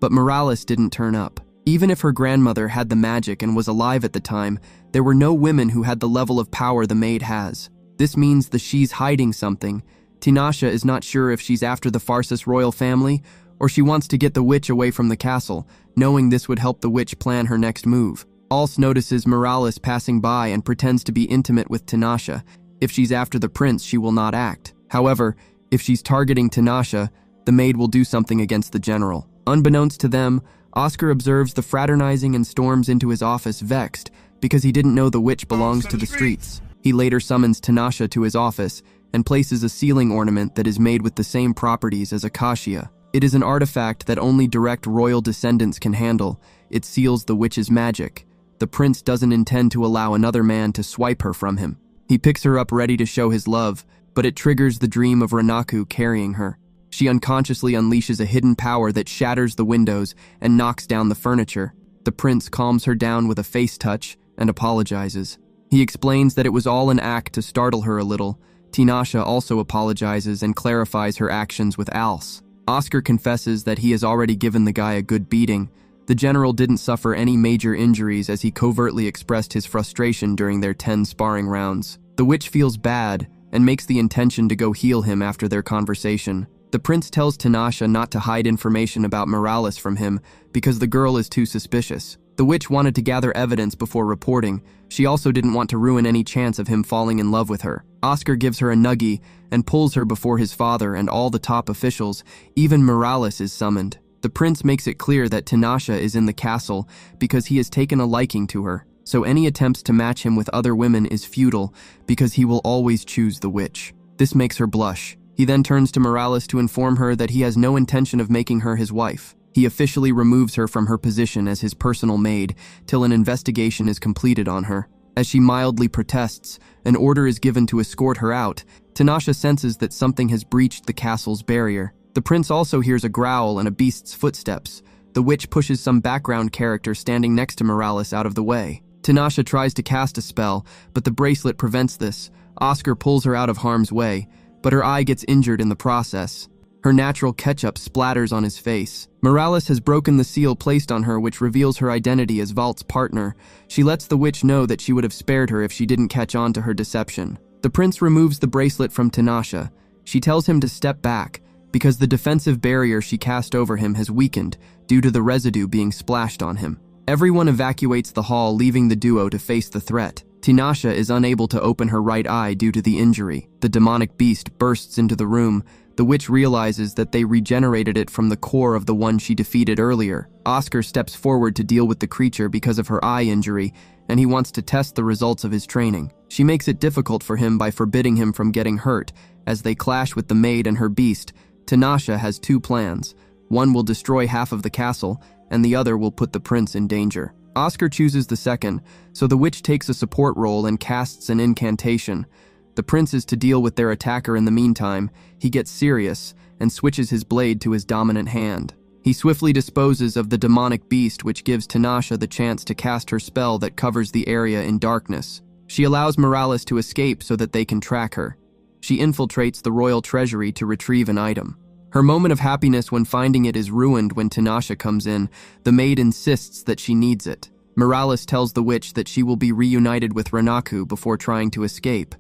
But Morales didn't turn up. Even if her grandmother had the magic and was alive at the time, there were no women who had the level of power the maid has. This means that she's hiding something. Tinashe is not sure if she's after the Farsis royal family or she wants to get the witch away from the castle, knowing this would help the witch plan her next move. Alce notices Morales passing by and pretends to be intimate with Tinashe. If she's after the prince, she will not act. However, if she's targeting Tinashe, the maid will do something against the general. Unbeknownst to them, Oscar observes the fraternizing and storms into his office vexed because he didn't know the witch belongs to the streets. He later summons Tinashe to his office and places a ceiling ornament that is made with the same properties as acacia. It is an artifact that only direct royal descendants can handle. It seals the witch's magic. The prince doesn't intend to allow another man to swipe her from him. He picks her up ready to show his love, but it triggers the dream of Renaku carrying her. She unconsciously unleashes a hidden power that shatters the windows and knocks down the furniture. The prince calms her down with a face touch and apologizes. He explains that it was all an act to startle her a little. Tinashe also apologizes and clarifies her actions with Alce. Oscar confesses that he has already given the guy a good beating. The general didn't suffer any major injuries as he covertly expressed his frustration during their 10 sparring rounds. The witch feels bad and makes the intention to go heal him after their conversation. The prince tells Tinashe not to hide information about Morales from him because the girl is too suspicious. The witch wanted to gather evidence before reporting. She also didn't want to ruin any chance of him falling in love with her. Oscar gives her a nuggie and pulls her before his father and all the top officials. Even Morales is summoned. The prince makes it clear that Tinashe is in the castle because he has taken a liking to her, so any attempts to match him with other women is futile because he will always choose the witch. This makes her blush. He then turns to Morales to inform her that he has no intention of making her his wife. He officially removes her from her position as his personal maid till an investigation is completed on her. As she mildly protests, an order is given to escort her out. Tinashe senses that something has breached the castle's barrier. The prince also hears a growl and a beast's footsteps. The witch pushes some background character standing next to Morales out of the way. Tinashe tries to cast a spell, but the bracelet prevents this. Oscar pulls her out of harm's way, but her eye gets injured in the process. Her natural ketchup splatters on his face. Morales has broken the seal placed on her, which reveals her identity as Valt's partner. She lets the witch know that she would have spared her if she didn't catch on to her deception. The prince removes the bracelet from Tinashe. She tells him to step back, because the defensive barrier she cast over him has weakened due to the residue being splashed on him. Everyone evacuates the hall, leaving the duo to face the threat. Tinashe is unable to open her right eye due to the injury. The demonic beast bursts into the room. The witch realizes that they regenerated it from the core of the one she defeated earlier. Oscar steps forward to deal with the creature because of her eye injury, and he wants to test the results of his training. She makes it difficult for him by forbidding him from getting hurt. As they clash with the maid and her beast, Tinashe has two plans. One will destroy half of the castle, and the other will put the prince in danger. Oscar chooses the second, so the witch takes a support role and casts an incantation. The prince is to deal with their attacker in the meantime. He gets serious and switches his blade to his dominant hand. He swiftly disposes of the demonic beast, which gives Tinashe the chance to cast her spell that covers the area in darkness. She allows Morales to escape so that they can track her. She infiltrates the royal treasury to retrieve an item. Her moment of happiness when finding it is ruined when Tinashe comes in. The maid insists that she needs it. Morales tells the witch that she will be reunited with Renaku before trying to escape,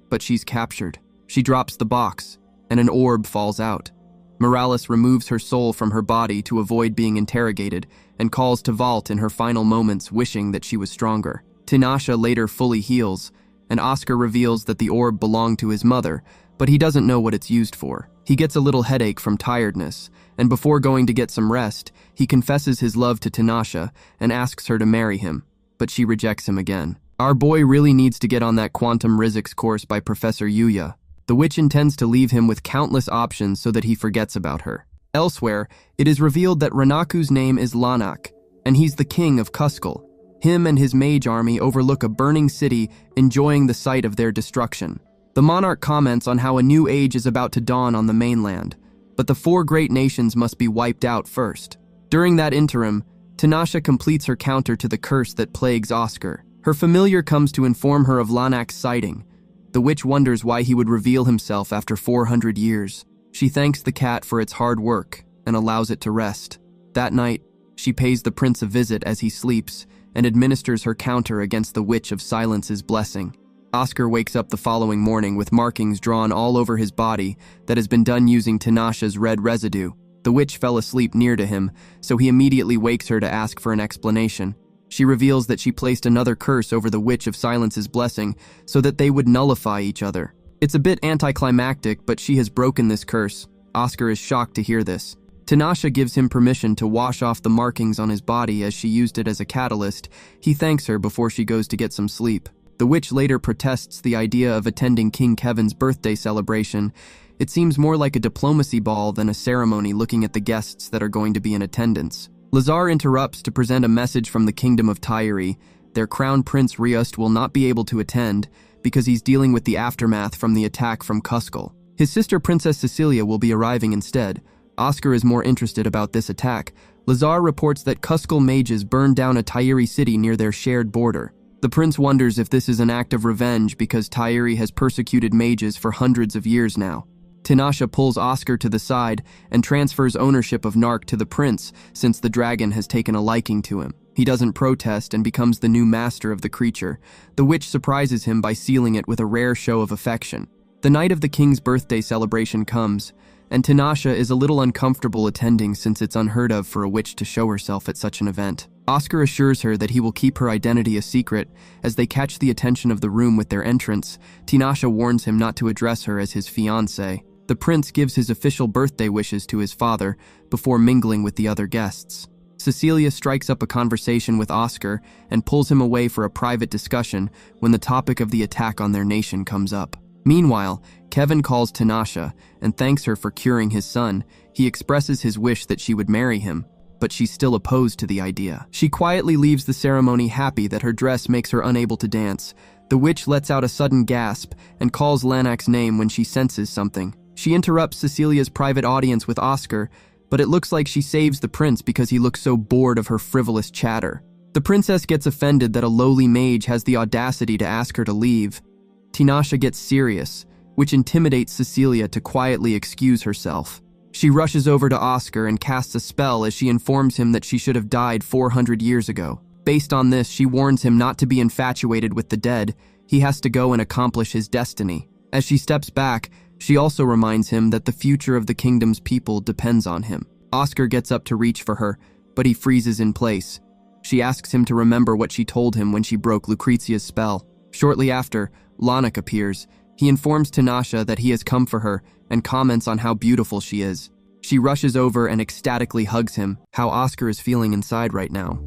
but she's captured. She drops the box, and an orb falls out. Morales removes her soul from her body to avoid being interrogated and calls to Valt in her final moments, wishing that she was stronger. Tinashe later fully heals, and Oscar reveals that the orb belonged to his mother, but he doesn't know what it's used for. He gets a little headache from tiredness, and before going to get some rest, he confesses his love to Tinashe and asks her to marry him, but she rejects him again. Our boy really needs to get on that quantum physics course by Professor Yuya. The witch intends to leave him with countless options so that he forgets about her. Elsewhere, it is revealed that Renaku's name is Lanak, and he's the king of Kuskal. Him and his mage army overlook a burning city, enjoying the sight of their destruction. The monarch comments on how a new age is about to dawn on the mainland, but the 4 great nations must be wiped out first. During that interim, Tinashe completes her counter to the curse that plagues Oscar. Her familiar comes to inform her of Lanak's sighting. The witch wonders why he would reveal himself after 400 years. She thanks the cat for its hard work and allows it to rest. That night, she pays the prince a visit as he sleeps and administers her counter against the Witch of Silence's blessing. Oscar wakes up the following morning with markings drawn all over his body that has been done using Tinasha's red residue. The witch fell asleep near to him, so he immediately wakes her to ask for an explanation. She reveals that she placed another curse over the Witch of Silence's blessing so that they would nullify each other. It's a bit anticlimactic, but she has broken this curse. Oscar is shocked to hear this. Tinasha gives him permission to wash off the markings on his body as she used it as a catalyst. He thanks her before she goes to get some sleep. The witch later protests the idea of attending King Kevin's birthday celebration. It seems more like a diplomacy ball than a ceremony, looking at the guests that are going to be in attendance. Lazar interrupts to present a message from the Kingdom of Tyre. Their crown prince Riust will not be able to attend because he's dealing with the aftermath from the attack from Cuscal. His sister Princess Cecilia will be arriving instead. Oscar is more interested about this attack. Lazar reports that Cuscal mages burned down a Tyre city near their shared border. The prince wonders if this is an act of revenge because Tyre has persecuted mages for hundreds of years now. Tinasha pulls Oscar to the side and transfers ownership of Narc to the prince since the dragon has taken a liking to him. He doesn't protest and becomes the new master of the creature. The witch surprises him by sealing it with a rare show of affection. The night of the king's birthday celebration comes, and Tinasha is a little uncomfortable attending since it's unheard of for a witch to show herself at such an event. Oscar assures her that he will keep her identity a secret. As they catch the attention of the room with their entrance, Tinasha warns him not to address her as his fiancée. The prince gives his official birthday wishes to his father before mingling with the other guests. Cecilia strikes up a conversation with Oscar and pulls him away for a private discussion when the topic of the attack on their nation comes up. Meanwhile, Kevin calls Tinasha and thanks her for curing his son. He expresses his wish that she would marry him, but she's still opposed to the idea. She quietly leaves the ceremony, happy that her dress makes her unable to dance. The witch lets out a sudden gasp and calls Lanak's name when she senses something. She interrupts Cecilia's private audience with Oscar, but it looks like she saves the prince because he looks so bored of her frivolous chatter. The princess gets offended that a lowly mage has the audacity to ask her to leave. Tinasha gets serious, which intimidates Cecilia to quietly excuse herself. She rushes over to Oscar and casts a spell as she informs him that she should have died 400 years ago. Based on this, she warns him not to be infatuated with the dead. He has to go and accomplish his destiny. As she steps back, she also reminds him that the future of the kingdom's people depends on him. Oscar gets up to reach for her, but he freezes in place. She asks him to remember what she told him when she broke Lucrezia's spell. Shortly after, Lanak appears. He informs Tinasha that he has come for her and comments on how beautiful she is. She rushes over and ecstatically hugs him. How Oscar is feeling inside right now.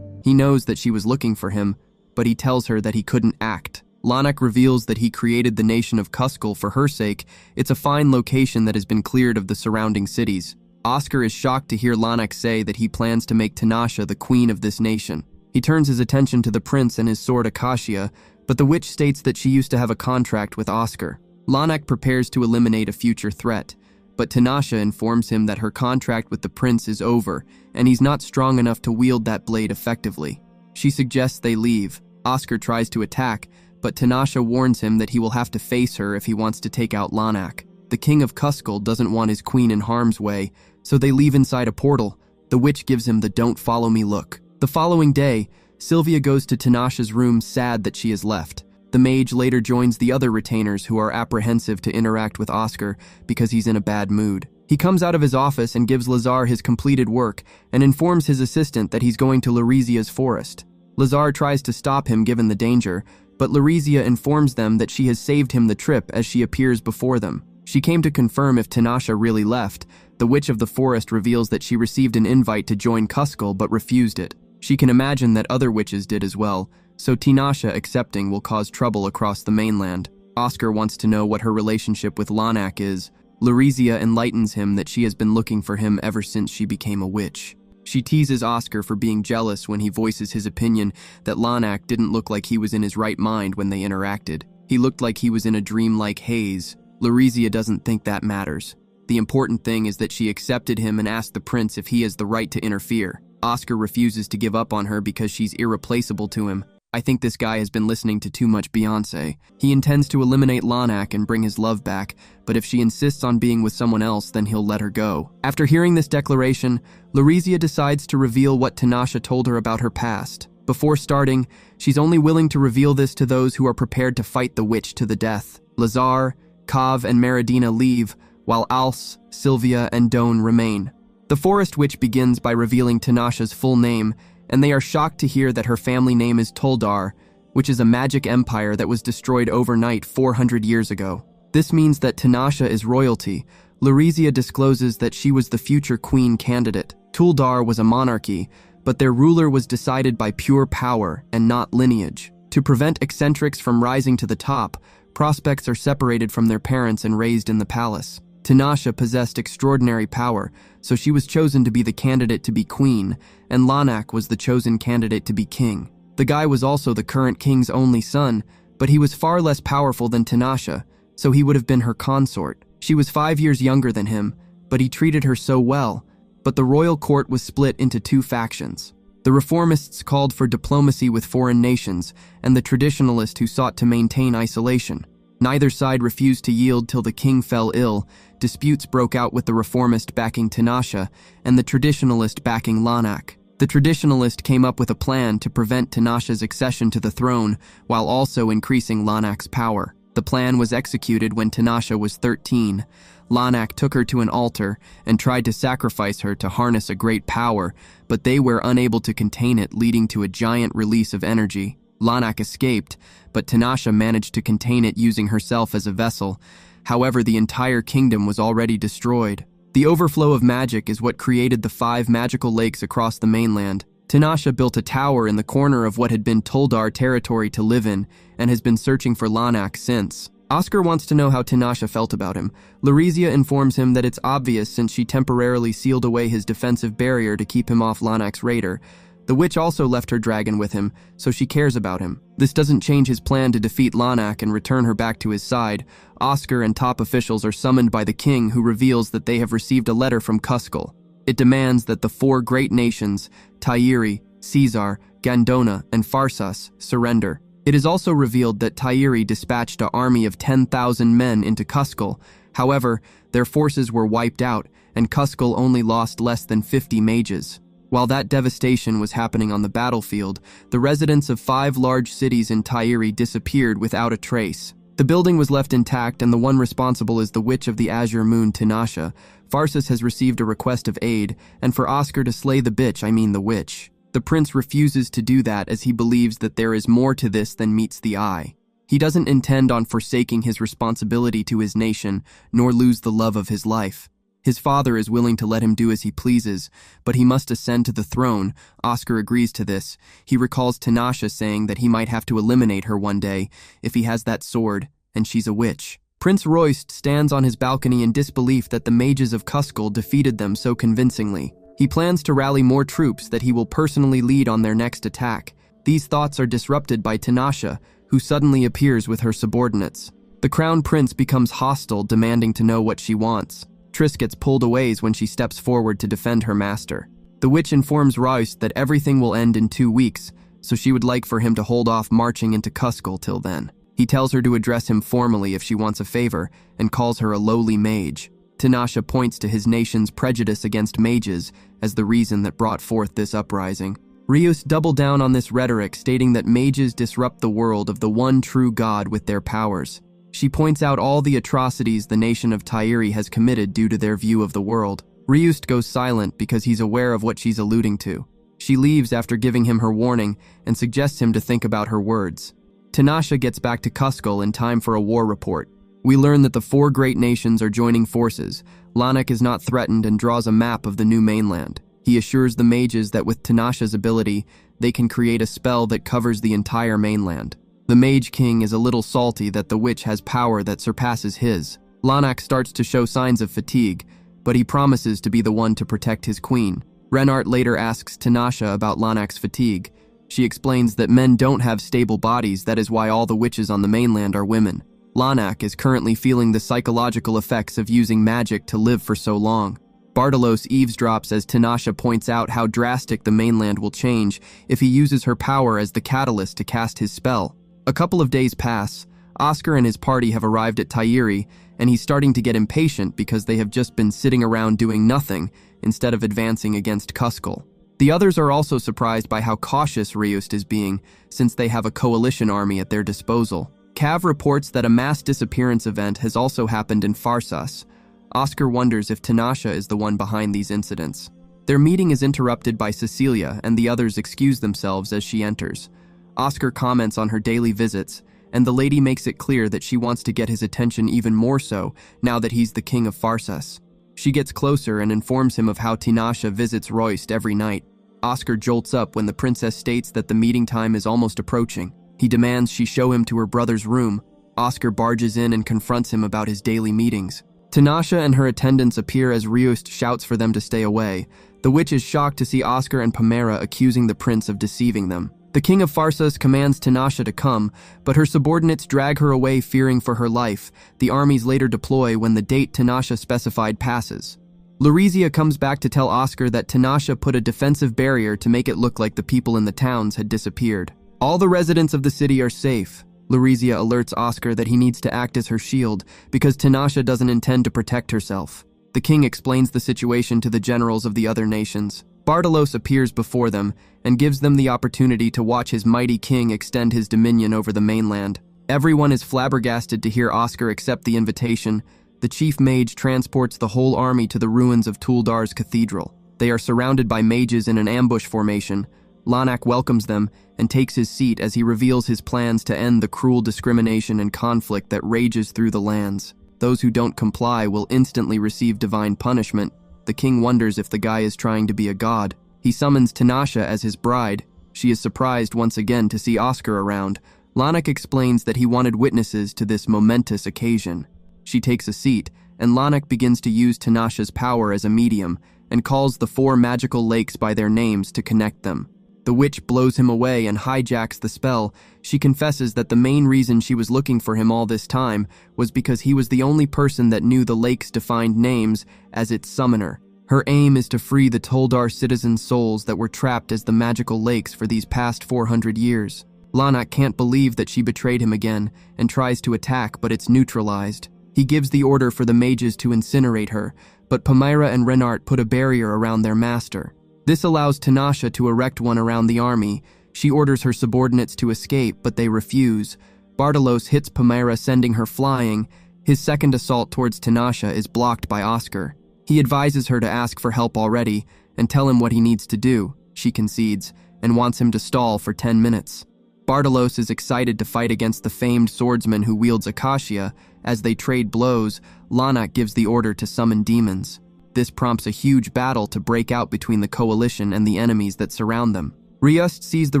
He knows that she was looking for him, but he tells her that he couldn't act. Lanak reveals that he created the nation of Cuscal for her sake. It's a fine location that has been cleared of the surrounding cities. Oscar is shocked to hear Lanak say that he plans to make Tinasha the queen of this nation. He turns his attention to the prince and his sword Acacia, but the witch states that she used to have a contract with Oscar. Lanak prepares to eliminate a future threat, but Tinasha informs him that her contract with the prince is over, and he's not strong enough to wield that blade effectively. She suggests they leave. Oscar tries to attack, but Tinasha warns him that he will have to face her if he wants to take out Lanak. The king of Cuscal doesn't want his queen in harm's way, so they leave inside a portal. The witch gives him the "don't follow me" look. The following day, Sylvia goes to Tinasha's room sad that she has left. The mage later joins the other retainers who are apprehensive to interact with Oscar because he's in a bad mood. He comes out of his office and gives Lazar his completed work and informs his assistant that he's going to Laurizia's forest. Lazar tries to stop him given the danger, but Laurizia informs them that she has saved him the trip as she appears before them. She came to confirm if Tinasha really left. The witch of the forest reveals that she received an invite to join Cuscal but refused it. She can imagine that other witches did as well, so Tinasha accepting will cause trouble across the mainland. Oscar wants to know what her relationship with Lanak is. Laurizia enlightens him that she has been looking for him ever since she became a witch. She teases Oscar for being jealous when he voices his opinion that Lanak didn't look like he was in his right mind when they interacted. He looked like he was in a dreamlike haze. Laurizia doesn't think that matters. The important thing is that she accepted him and asked the prince if he has the right to interfere. Oscar refuses to give up on her because she's irreplaceable to him. I think this guy has been listening to too much Beyonce. He intends to eliminate Lanak and bring his love back, but if she insists on being with someone else, then he'll let her go. After hearing this declaration, Larizia decides to reveal what Tinashe told her about her past. Before starting, she's only willing to reveal this to those who are prepared to fight the witch to the death. Lazar, Kav, and Meridina leave, while Alce, Sylvia, and Doan remain. The Forest Witch begins by revealing Tinashe's full name, and they are shocked to hear that her family name is Toldar, which is a magic empire that was destroyed overnight 400 years ago. This means that Tinashe is royalty. Larizia discloses that she was the future queen candidate. Toldar was a monarchy, but their ruler was decided by pure power and not lineage. To prevent eccentrics from rising to the top, prospects are separated from their parents and raised in the palace. Tinashe possessed extraordinary power, so she was chosen to be the candidate to be queen, and Lanak was the chosen candidate to be king. The guy was also the current king's only son, but he was far less powerful than Tinashe, so he would have been her consort. She was 5 years younger than him, but he treated her so well. But the royal court was split into two factions. The reformists called for diplomacy with foreign nations, and the traditionalists who sought to maintain isolation. Neither side refused to yield till the king fell ill. Disputes broke out with the reformist backing Tinashe and the traditionalist backing Lanak. The traditionalist came up with a plan to prevent Tinashe's accession to the throne while also increasing Lanak's power. The plan was executed when Tinashe was 13. Lanak took her to an altar and tried to sacrifice her to harness a great power, but they were unable to contain it, leading to a giant release of energy. Lanak escaped, but Tinashe managed to contain it using herself as a vessel. However, the entire kingdom was already destroyed. The overflow of magic is what created the 5 magical lakes across the mainland. Tinashe built a tower in the corner of what had been Toldar territory to live in, and has been searching for Lanak since. Oscar wants to know how Tinashe felt about him. Larizia informs him that it's obvious since she temporarily sealed away his defensive barrier to keep him off Lanak's radar. The witch also left her dragon with him, so she cares about him. This doesn't change his plan to defeat Lanak and return her back to his side. Oscar and top officials are summoned by the king, who reveals that they have received a letter from Kuzco. It demands that the 4 great nations, Tyiri, Caesar, Gandona, and Farsas, surrender. It is also revealed that Tyiri dispatched an army of 10,000 men into Kuzco. However, their forces were wiped out, and Kuzco only lost less than 50 mages. While that devastation was happening on the battlefield, the residents of 5 large cities in Tyiri disappeared without a trace. The building was left intact, and the one responsible is the Witch of the Azure Moon, Tinashe. Farsas has received a request of aid, and for Oscar to slay the bitch, I mean the witch. The prince refuses to do that as he believes that there is more to this than meets the eye. He doesn't intend on forsaking his responsibility to his nation, nor lose the love of his life. His father is willing to let him do as he pleases, but he must ascend to the throne. Oscar agrees to this. He recalls Tinashe saying that he might have to eliminate her one day if he has that sword, and she's a witch. Prince Royst stands on his balcony in disbelief that the mages of Kuzco defeated them so convincingly. He plans to rally more troops that he will personally lead on their next attack. These thoughts are disrupted by Tinashe, who suddenly appears with her subordinates. The crown prince becomes hostile, demanding to know what she wants. Triss gets pulled away when she steps forward to defend her master. The witch informs Royst that everything will end in 2 weeks, so she would like for him to hold off marching into Kuzco till then. He tells her to address him formally if she wants a favor, and calls her a lowly mage. Tinashe points to his nation's prejudice against mages as the reason that brought forth this uprising. Rios doubled down on this rhetoric, stating that mages disrupt the world of the one true god with their powers. She points out all the atrocities the nation of Tyiri has committed due to their view of the world. Riust goes silent because he's aware of what she's alluding to. She leaves after giving him her warning and suggests him to think about her words. Tinashe gets back to Kuzco in time for a war report. We learn that the 4 great nations are joining forces. Lanak is not threatened and draws a map of the new mainland. He assures the mages that with Tinashe's ability, they can create a spell that covers the entire mainland. The Mage King is a little salty that the witch has power that surpasses his. Lanak starts to show signs of fatigue, but he promises to be the one to protect his queen. Renart later asks Tinashe about Lanak's fatigue. She explains that men don't have stable bodies, that is why all the witches on the mainland are women. Lanak is currently feeling the psychological effects of using magic to live for so long. Bartalos eavesdrops as Tinashe points out how drastic the mainland will change if he uses her power as the catalyst to cast his spell. A couple of days pass. Oscar and his party have arrived at Tyiri, and he's starting to get impatient because they have just been sitting around doing nothing instead of advancing against Kuzco. The others are also surprised by how cautious Ryust is being, since they have a coalition army at their disposal. Cav reports that a mass disappearance event has also happened in Pharsas. Oscar wonders if Tinashe is the one behind these incidents. Their meeting is interrupted by Cecilia, and the others excuse themselves as she enters. Oscar comments on her daily visits, and the lady makes it clear that she wants to get his attention even more so now that he's the king of Pharsas. She gets closer and informs him of how Tinashe visits Royst every night. Oscar jolts up when the princess states that the meeting time is almost approaching. He demands she show him to her brother's room. Oscar barges in and confronts him about his daily meetings. Tinashe and her attendants appear as Ryust shouts for them to stay away. The witch is shocked to see Oscar and Pamera accusing the prince of deceiving them. The king of Pharsas commands Tinashe to come, but her subordinates drag her away fearing for her life. The armies later deploy when the date Tinashe specified passes. Larizia comes back to tell Oscar that Tinashe put a defensive barrier to make it look like the people in the towns had disappeared. All the residents of the city are safe. Larizia alerts Oscar that he needs to act as her shield because Tinashe doesn't intend to protect herself. The king explains the situation to the generals of the other nations. Bartalos appears before them and gives them the opportunity to watch his mighty king extend his dominion over the mainland. Everyone is flabbergasted to hear Oscar accept the invitation. The chief mage transports the whole army to the ruins of Tuldar's cathedral. They are surrounded by mages in an ambush formation. Lanak welcomes them and takes his seat as he reveals his plans to end the cruel discrimination and conflict that rages through the lands. Those who don't comply will instantly receive divine punishment. The king wonders if the guy is trying to be a god. He summons Tinashe as his bride. She is surprised once again to see Oscar around. Lanak explains that he wanted witnesses to this momentous occasion. She takes a seat, and Lanak begins to use Tinashe's power as a medium and calls the 4 magical lakes by their names to connect them. The witch blows him away and hijacks the spell. She confesses that the main reason she was looking for him all this time was because he was the only person that knew the lake's defined names as its summoner. Her aim is to free the Tuldar citizens' souls that were trapped as the magical lakes for these past 400 years. Lanak can't believe that she betrayed him again and tries to attack, but it's neutralized. He gives the order for the mages to incinerate her, but Pamira and Renart put a barrier around their master. This allows Tinashe to erect one around the army. She orders her subordinates to escape, but they refuse. Bartalos hits Pamira, sending her flying. His second assault towards Tinashe is blocked by Oscar. He advises her to ask for help already and tell him what he needs to do. She concedes and wants him to stall for 10 minutes. Bartalos is excited to fight against the famed swordsman who wields Acacia. As they trade blows, Lanak gives the order to summon demons. This prompts a huge battle to break out between the coalition and the enemies that surround them. Ryust sees the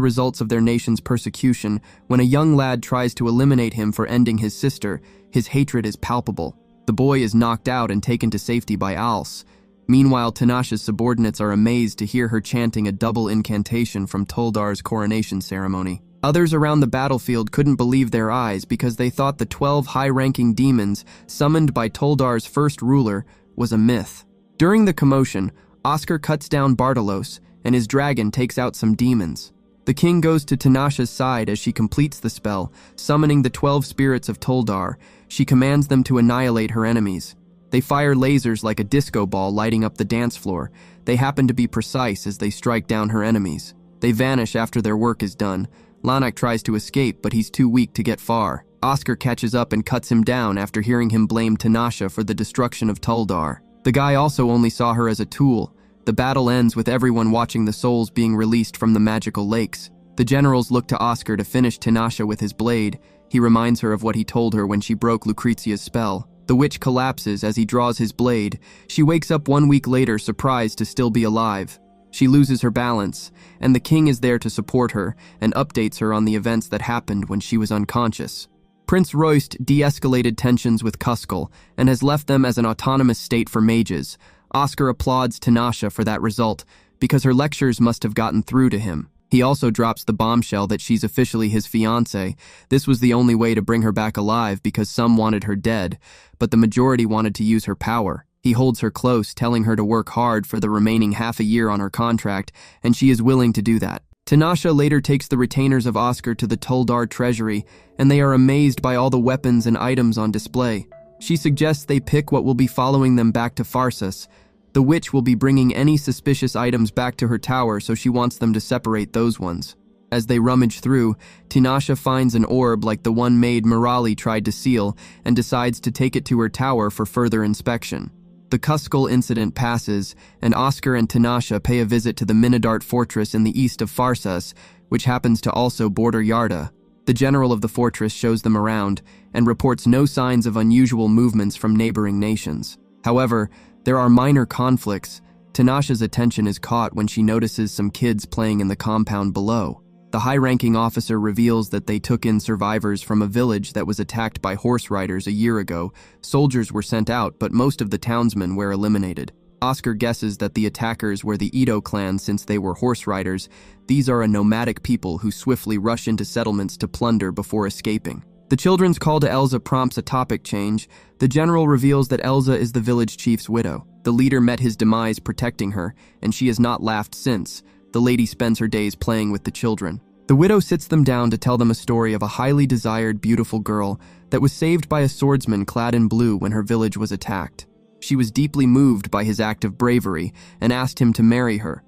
results of their nation's persecution when a young lad tries to eliminate him for ending his sister. His hatred is palpable. The boy is knocked out and taken to safety by Als. Meanwhile, Tinashe's subordinates are amazed to hear her chanting a double incantation from Tuldar's coronation ceremony. Others around the battlefield couldn't believe their eyes because they thought the 12 high-ranking demons summoned by Tuldar's first ruler was a myth. During the commotion, Oscar cuts down Bartalos, and his dragon takes out some demons. The king goes to Tinashe's side as she completes the spell, summoning the 12 spirits of Tuldar. She commands them to annihilate her enemies. They fire lasers like a disco ball lighting up the dance floor. They happen to be precise as they strike down her enemies. They vanish after their work is done. Lanak tries to escape, but he's too weak to get far. Oscar catches up and cuts him down after hearing him blame Tinashe for the destruction of Tuldar. The guy also only saw her as a tool. The battle ends with everyone watching the souls being released from the magical lakes. The generals look to Oscar to finish Tinashe with his blade. He reminds her of what he told her when she broke Lucrezia's spell. The witch collapses as he draws his blade. She wakes up 1 week later, surprised to still be alive. She loses her balance, and the king is there to support her and updates her on the events that happened when she was unconscious. Prince Royst de-escalated tensions with Kuzco and has left them as an autonomous state for mages. Oscar applauds Tinashe for that result because her lectures must have gotten through to him. He also drops the bombshell that she's officially his fiancé. This was the only way to bring her back alive because some wanted her dead, but the majority wanted to use her power. He holds her close, telling her to work hard for the remaining half a year on her contract, and she is willing to do that. Tinashe later takes the retainers of Oscar to the Tuldar treasury, and they are amazed by all the weapons and items on display. She suggests they pick what will be following them back to Pharsis. The witch will be bringing any suspicious items back to her tower, so she wants them to separate those ones. As they rummage through, Tinashe finds an orb like the one Maid Morali tried to steal and decides to take it to her tower for further inspection. The Kuskal incident passes, and Oscar and Tinashe pay a visit to the Minadart fortress in the east of Pharsis, which happens to also border Yarda. The general of the fortress shows them around and reports no signs of unusual movements from neighboring nations. However, there are minor conflicts. Tinashe's attention is caught when she notices some kids playing in the compound below. The high-ranking officer reveals that they took in survivors from a village that was attacked by horse riders a year ago. Soldiers were sent out, but most of the townsmen were eliminated. Oscar guesses that the attackers were the Ito clan since they were horse riders. These are a nomadic people who swiftly rush into settlements to plunder before escaping. The children's call to Elza prompts a topic change. The general reveals that Elza is the village chief's widow. The leader met his demise protecting her, and she has not laughed since. The lady spends her days playing with the children. The widow sits them down to tell them a story of a highly desired, beautiful girl that was saved by a swordsman clad in blue when her village was attacked. She was deeply moved by his act of bravery and asked him to marry her,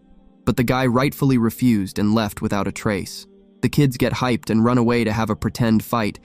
but the guy rightfully refused and left without a trace. The kids get hyped and run away to have a pretend fight.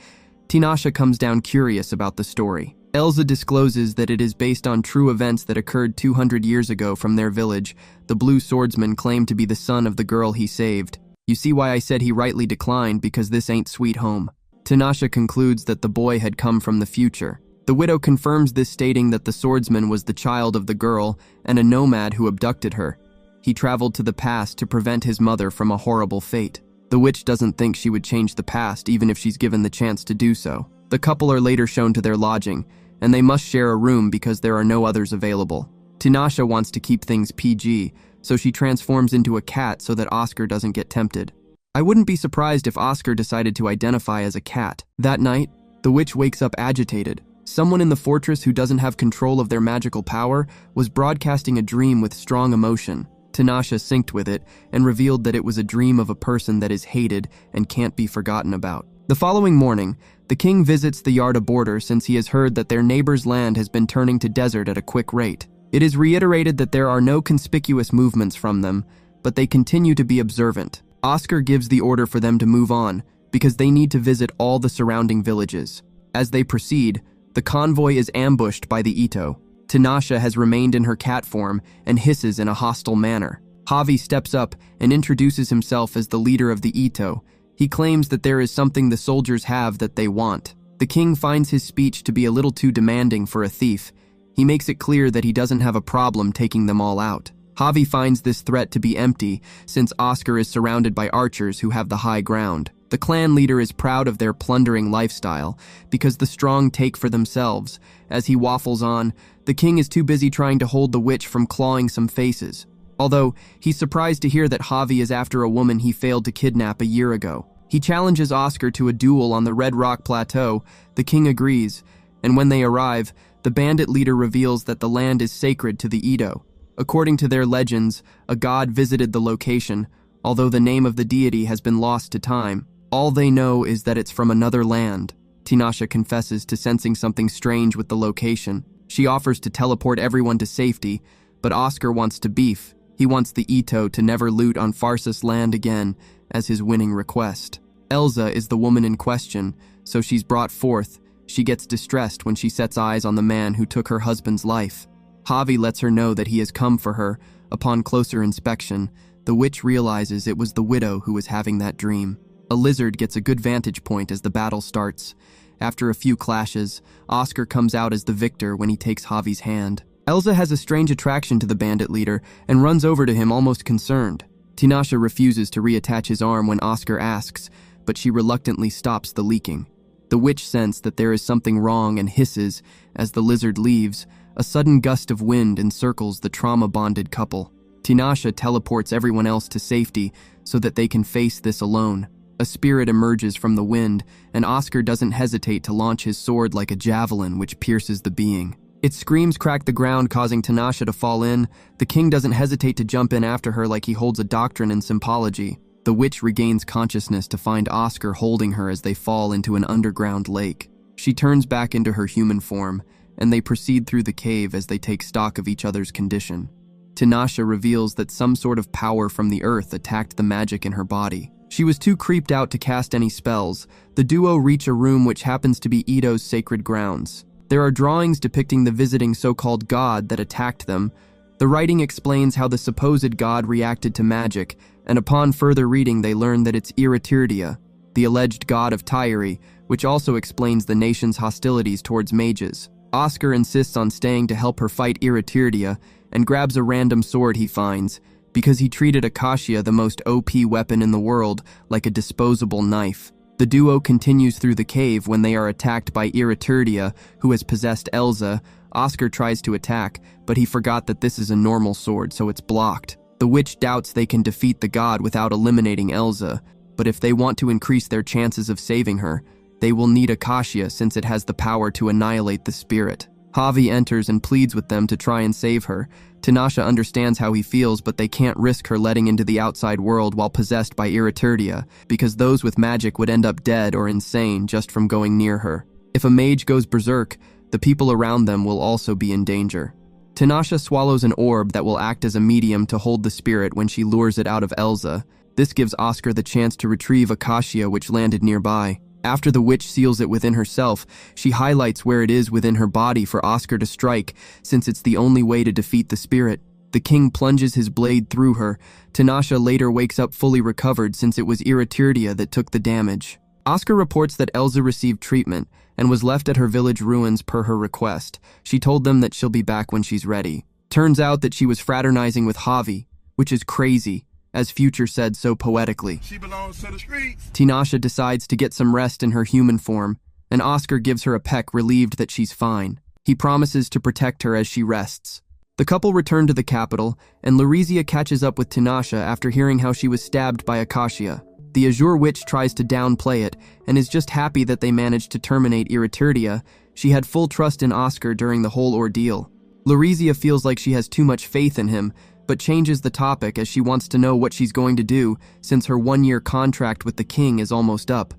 Tinashe comes down curious about the story. Elza discloses that it is based on true events that occurred 200 years ago from their village. The blue swordsman claimed to be the son of the girl he saved. You see why I said he rightly declined, because this ain't sweet home. Tinashe concludes that the boy had come from the future. The widow confirms this, stating that the swordsman was the child of the girl and a nomad who abducted her. He traveled to the past to prevent his mother from a horrible fate. The witch doesn't think she would change the past even if she's given the chance to do so. The couple are later shown to their lodging, and they must share a room because there are no others available. Tinashe wants to keep things PG, so she transforms into a cat so that Oscar doesn't get tempted. I wouldn't be surprised if Oscar decided to identify as a cat. That night, the witch wakes up agitated. Someone in the fortress who doesn't have control of their magical power was broadcasting a dream with strong emotion. Tinashe synced with it and revealed that it was a dream of a person that is hated and can't be forgotten about. The following morning, the king visits the Yarda border since he has heard that their neighbor's land has been turning to desert at a quick rate. It is reiterated that there are no conspicuous movements from them, but they continue to be observant. Oscar gives the order for them to move on because they need to visit all the surrounding villages. As they proceed, the convoy is ambushed by the Ito. Tinashe has remained in her cat form and hisses in a hostile manner. Javi steps up and introduces himself as the leader of the Ito. He claims that there is something the soldiers have that they want. The king finds his speech to be a little too demanding for a thief. He makes it clear that he doesn't have a problem taking them all out. Javi finds this threat to be empty since Oscar is surrounded by archers who have the high ground. The clan leader is proud of their plundering lifestyle because the strong take for themselves. As he waffles on, the king is too busy trying to hold the witch from clawing some faces. Although, he's surprised to hear that Javi is after a woman he failed to kidnap a year ago. He challenges Oscar to a duel on the Red Rock Plateau. The king agrees, and when they arrive, the bandit leader reveals that the land is sacred to the Ito. According to their legends, a god visited the location, although the name of the deity has been lost to time. All they know is that it's from another land. Tinashe confesses to sensing something strange with the location. She offers to teleport everyone to safety, but Oscar wants to beef. He wants the Ito to never loot on Pharsis land again as his winning request. Elza is the woman in question, so she's brought forth. She gets distressed when she sets eyes on the man who took her husband's life. Javi lets her know that he has come for her. Upon closer inspection, the witch realizes it was the widow who was having that dream. A lizard gets a good vantage point as the battle starts. After a few clashes, Oscar comes out as the victor when he takes Javi's hand. Elza has a strange attraction to the bandit leader and runs over to him almost concerned. Tinashe refuses to reattach his arm when Oscar asks, but she reluctantly stops the leaking. The witch senses that there is something wrong and hisses as the lizard leaves. A sudden gust of wind encircles the trauma-bonded couple. Tinashe teleports everyone else to safety so that they can face this alone. A spirit emerges from the wind, and Oscar doesn't hesitate to launch his sword like a javelin which pierces the being. Its screams crack the ground, causing Tinashe to fall in. The king doesn't hesitate to jump in after her like he holds a doctrine in symbology. The witch regains consciousness to find Oscar holding her as they fall into an underground lake. She turns back into her human form, and they proceed through the cave as they take stock of each other's condition. Tinashe reveals that some sort of power from the earth attacked the magic in her body. She was too creeped out to cast any spells. The duo reach a room which happens to be Ito's sacred grounds. There are drawings depicting the visiting so-called god that attacked them. The writing explains how the supposed god reacted to magic, and upon further reading they learn that it's Iratirdia, the alleged god of Tyre, which also explains the nation's hostilities towards mages. Oscar insists on staying to help her fight Iratirdia and grabs a random sword he finds, because he treated Akashia, the most OP weapon in the world, like a disposable knife. The duo continues through the cave when they are attacked by Iratirdia, who has possessed Elsa. Oscar tries to attack, but he forgot that this is a normal sword, so it's blocked. The witch doubts they can defeat the god without eliminating Elsa, but if they want to increase their chances of saving her, they will need Akashia since it has the power to annihilate the spirit. Javi enters and pleads with them to try and save her. Tinashe understands how he feels, but they can't risk her letting into the outside world while possessed by Iratirdia, because those with magic would end up dead or insane just from going near her. If a mage goes berserk, the people around them will also be in danger. Tinashe swallows an orb that will act as a medium to hold the spirit when she lures it out of Elsa. This gives Oscar the chance to retrieve Akashia, which landed nearby. After the witch seals it within herself, she highlights where it is within her body for Oscar to strike, since it's the only way to defeat the spirit. The king plunges his blade through her. Tinashe later wakes up fully recovered since it was Iratirdia that took the damage. Oscar reports that Elsa received treatment and was left at her village ruins per her request. She told them that she'll be back when she's ready. Turns out that she was fraternizing with Javi, which is crazy, as Future said so poetically. She belongs to the streets. Tinashe decides to get some rest in her human form, and Oscar gives her a peck, relieved that she's fine. He promises to protect her as she rests. The couple return to the capital, and Larizia catches up with Tinashe after hearing how she was stabbed by Akashia. The Azure Witch tries to downplay it, and is just happy that they managed to terminate Iratirdia. She had full trust in Oscar during the whole ordeal. Larizia feels like she has too much faith in him, but changes the topic as she wants to know what she's going to do since her one-year contract with the king is almost up.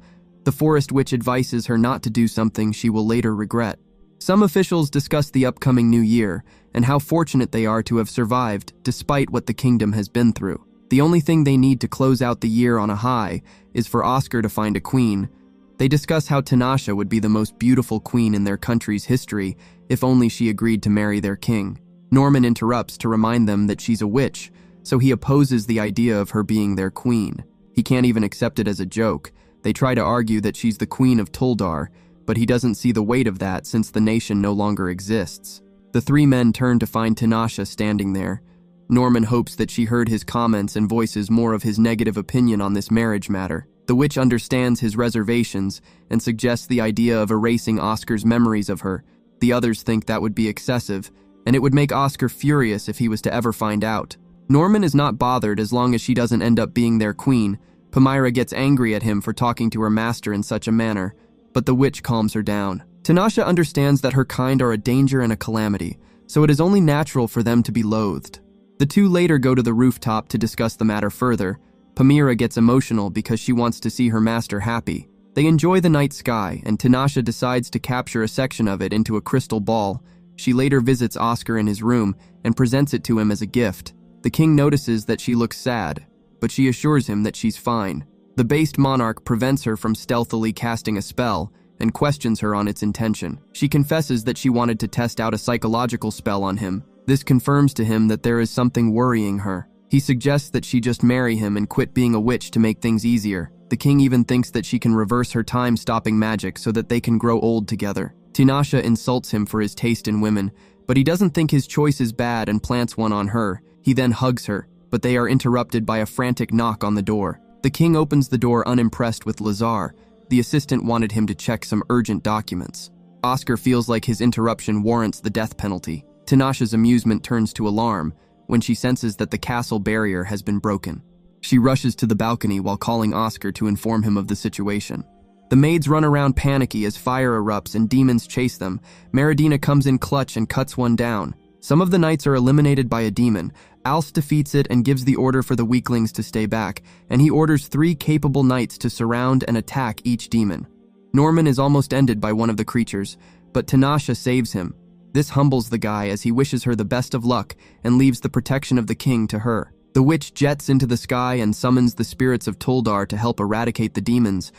The Forest Witch advises her not to do something she will later regret. Some officials discuss the upcoming new year and how fortunate they are to have survived despite what the kingdom has been through. The only thing they need to close out the year on a high is for Oscar to find a queen. They discuss how Tinashe would be the most beautiful queen in their country's history if only she agreed to marry their king. Norman interrupts to remind them that she's a witch, so he opposes the idea of her being their queen. He can't even accept it as a joke. They try to argue that she's the queen of Tuldar, but he doesn't see the weight of that since the nation no longer exists. The three men turn to find Tinashe standing there. Norman hopes that she heard his comments and voices more of his negative opinion on this marriage matter. The witch understands his reservations and suggests the idea of erasing Oscar's memories of her. The others think that would be excessive, and it would make Oscar furious if he was to ever find out. Norman is not bothered as long as she doesn't end up being their queen. Palmyra gets angry at him for talking to her master in such a manner, but the witch calms her down. Tinashe understands that her kind are a danger and a calamity, so it is only natural for them to be loathed. The two later go to the rooftop to discuss the matter further. Palmyra gets emotional because she wants to see her master happy. They enjoy the night sky, and Tinashe decides to capture a section of it into a crystal ball. She later visits Oscar in his room and presents it to him as a gift. The king notices that she looks sad, but she assures him that she's fine. The based monarch prevents her from stealthily casting a spell and questions her on its intention. She confesses that she wanted to test out a psychological spell on him. This confirms to him that there is something worrying her. He suggests that she just marry him and quit being a witch to make things easier. The king even thinks that she can reverse her time-stopping magic so that they can grow old together. Tinashe insults him for his taste in women, but he doesn't think his choice is bad and plants one on her. He then hugs her, but they are interrupted by a frantic knock on the door. The king opens the door unimpressed with Lazar. The assistant wanted him to check some urgent documents. Oscar feels like his interruption warrants the death penalty. Tinashe's amusement turns to alarm when she senses that the castle barrier has been broken. She rushes to the balcony while calling Oscar to inform him of the situation. The maids run around panicky as fire erupts and demons chase them. Meridina comes in clutch and cuts one down. Some of the knights are eliminated by a demon. Alce defeats it and gives the order for the weaklings to stay back, and he orders 3 capable knights to surround and attack each demon. Norman is almost ended by one of the creatures, but Tinashe saves him. This humbles the guy as he wishes her the best of luck and leaves the protection of the king to her. The witch jets into the sky and summons the spirits of Tuldar to help eradicate the demons.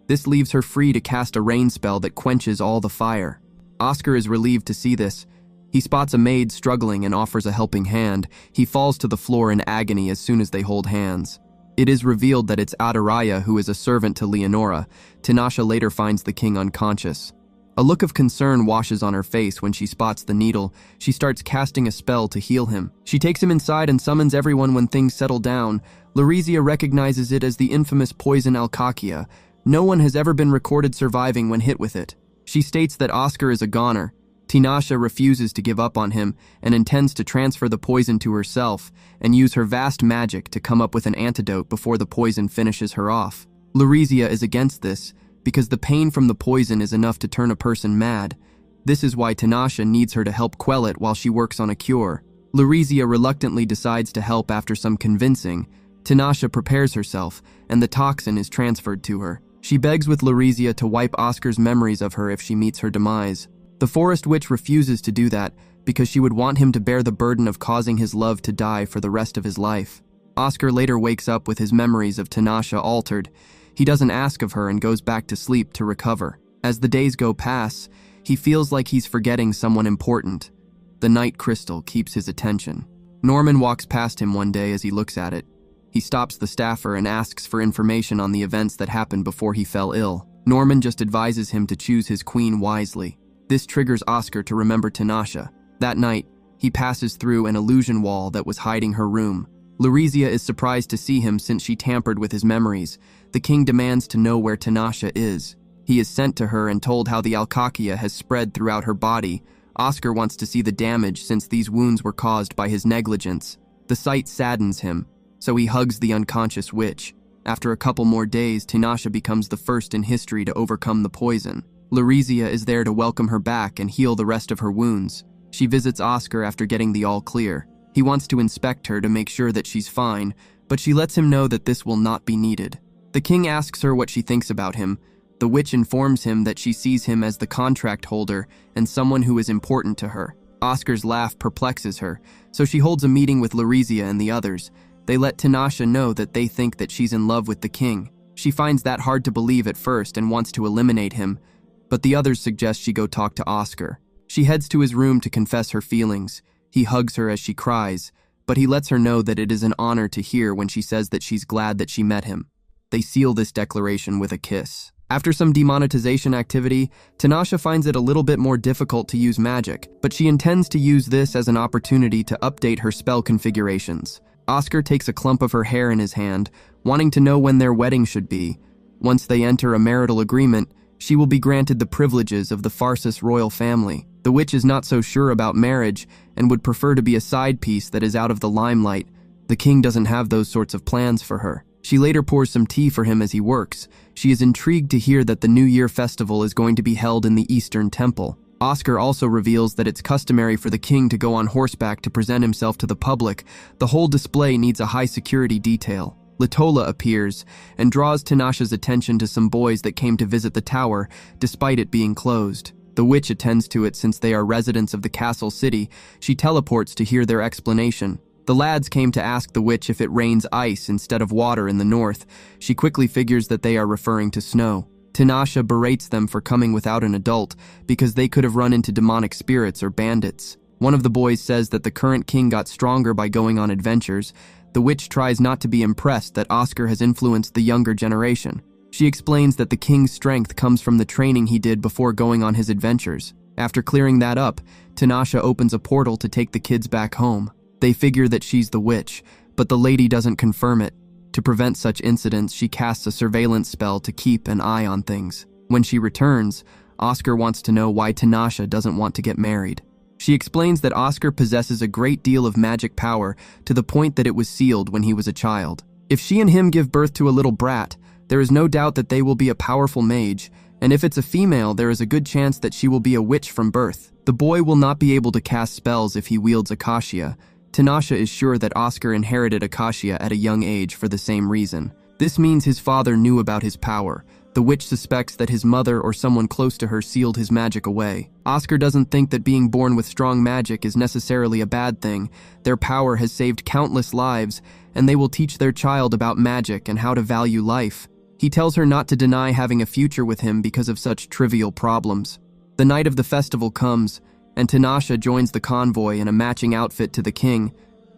This leaves her free to cast a rain spell that quenches all the fire. Oscar is relieved to see this. He spots a maid struggling and offers a helping hand. He falls to the floor in agony as soon as they hold hands. It is revealed that it's Adaraya who is a servant to Leonora. Tinashe later finds the king unconscious. A look of concern washes on her face when she spots the needle. She starts casting a spell to heal him. She takes him inside and summons everyone when things settle down. Larizia recognizes it as the infamous poison Alkakia. No one has ever been recorded surviving when hit with it. She states that Oscar is a goner. Tinashe refuses to give up on him and intends to transfer the poison to herself and use her vast magic to come up with an antidote before the poison finishes her off. Larizia is against this because the pain from the poison is enough to turn a person mad. This is why Tinashe needs her to help quell it while she works on a cure. Larizia reluctantly decides to help after some convincing. Tinashe prepares herself, and the toxin is transferred to her. She begs with Larizia to wipe Oscar's memories of her if she meets her demise. The forest witch refuses to do that because she would want him to bear the burden of causing his love to die for the rest of his life. Oscar later wakes up with his memories of Tinashe altered. He doesn't ask of her and goes back to sleep to recover. As the days go past, he feels like he's forgetting someone important. The night crystal keeps his attention. Norman walks past him one day as he looks at it. He stops the staffer and asks for information on the events that happened before he fell ill. Norman just advises him to choose his queen wisely. This triggers Oscar to remember Tinashe. That night, he passes through an illusion wall that was hiding her room. Larizia is surprised to see him since she tampered with his memories. The king demands to know where Tinashe is. He is sent to her and told how the Alkakia has spread throughout her body. Oscar wants to see the damage since these wounds were caused by his negligence. The sight saddens him, so he hugs the unconscious witch. After a couple more days, Tinashe becomes the first in history to overcome the poison. Larizia is there to welcome her back and heal the rest of her wounds. She visits Oscar after getting the all clear. He wants to inspect her to make sure that she's fine, but she lets him know that this will not be needed. The king asks her what she thinks about him. The witch informs him that she sees him as the contract holder and someone who is important to her. Oscar's laugh perplexes her, so she holds a meeting with Larizia and the others. They let Tinashe know that they think that she's in love with the king. She finds that hard to believe at first and wants to eliminate him, but the others suggest she go talk to Oscar. She heads to his room to confess her feelings. He hugs her as she cries, but he lets her know that it is an honor to hear when she says that she's glad that she met him. They seal this declaration with a kiss. After some demonetization activity, Tinashe finds it a little bit more difficult to use magic, but she intends to use this as an opportunity to update her spell configurations. Oscar takes a clump of her hair in his hand, wanting to know when their wedding should be. Once they enter a marital agreement, she will be granted the privileges of the Farsis royal family. The witch is not so sure about marriage and would prefer to be a side piece that is out of the limelight. The king doesn't have those sorts of plans for her. She later pours some tea for him as he works. She is intrigued to hear that the New Year festival is going to be held in the Eastern Temple. Oscar also reveals that it's customary for the king to go on horseback to present himself to the public. The whole display needs a high security detail. Litola appears and draws Tinashe's attention to some boys that came to visit the tower, despite it being closed. The witch attends to it since they are residents of the castle city. She teleports to hear their explanation. The lads came to ask the witch if it rains ice instead of water in the north. She quickly figures that they are referring to snow. Tinashe berates them for coming without an adult because they could have run into demonic spirits or bandits. One of the boys says that the current king got stronger by going on adventures. The witch tries not to be impressed that Oscar has influenced the younger generation. She explains that the king's strength comes from the training he did before going on his adventures. After clearing that up, Tinashe opens a portal to take the kids back home. They figure that she's the witch, but the lady doesn't confirm it. To prevent such incidents, she casts a surveillance spell to keep an eye on things. When she returns, Oscar wants to know why Tinashe doesn't want to get married. She explains that Oscar possesses a great deal of magic power to the point that it was sealed when he was a child. If she and him give birth to a little brat, There is no doubt that they will be a powerful mage, and if it's a female, there is a good chance that she will be a witch from birth. The boy will not be able to cast spells if he wields Akashia. Tanasha is sure that Oscar inherited Akashia at a young age for the same reason. This means his father knew about his power. The witch suspects that his mother or someone close to her sealed his magic away. Oscar doesn't think that being born with strong magic is necessarily a bad thing. Their power has saved countless lives, and they will teach their child about magic and how to value life. He tells her not to deny having a future with him because of such trivial problems. The night of the festival comes, and Tanasha joins the convoy in a matching outfit to the king.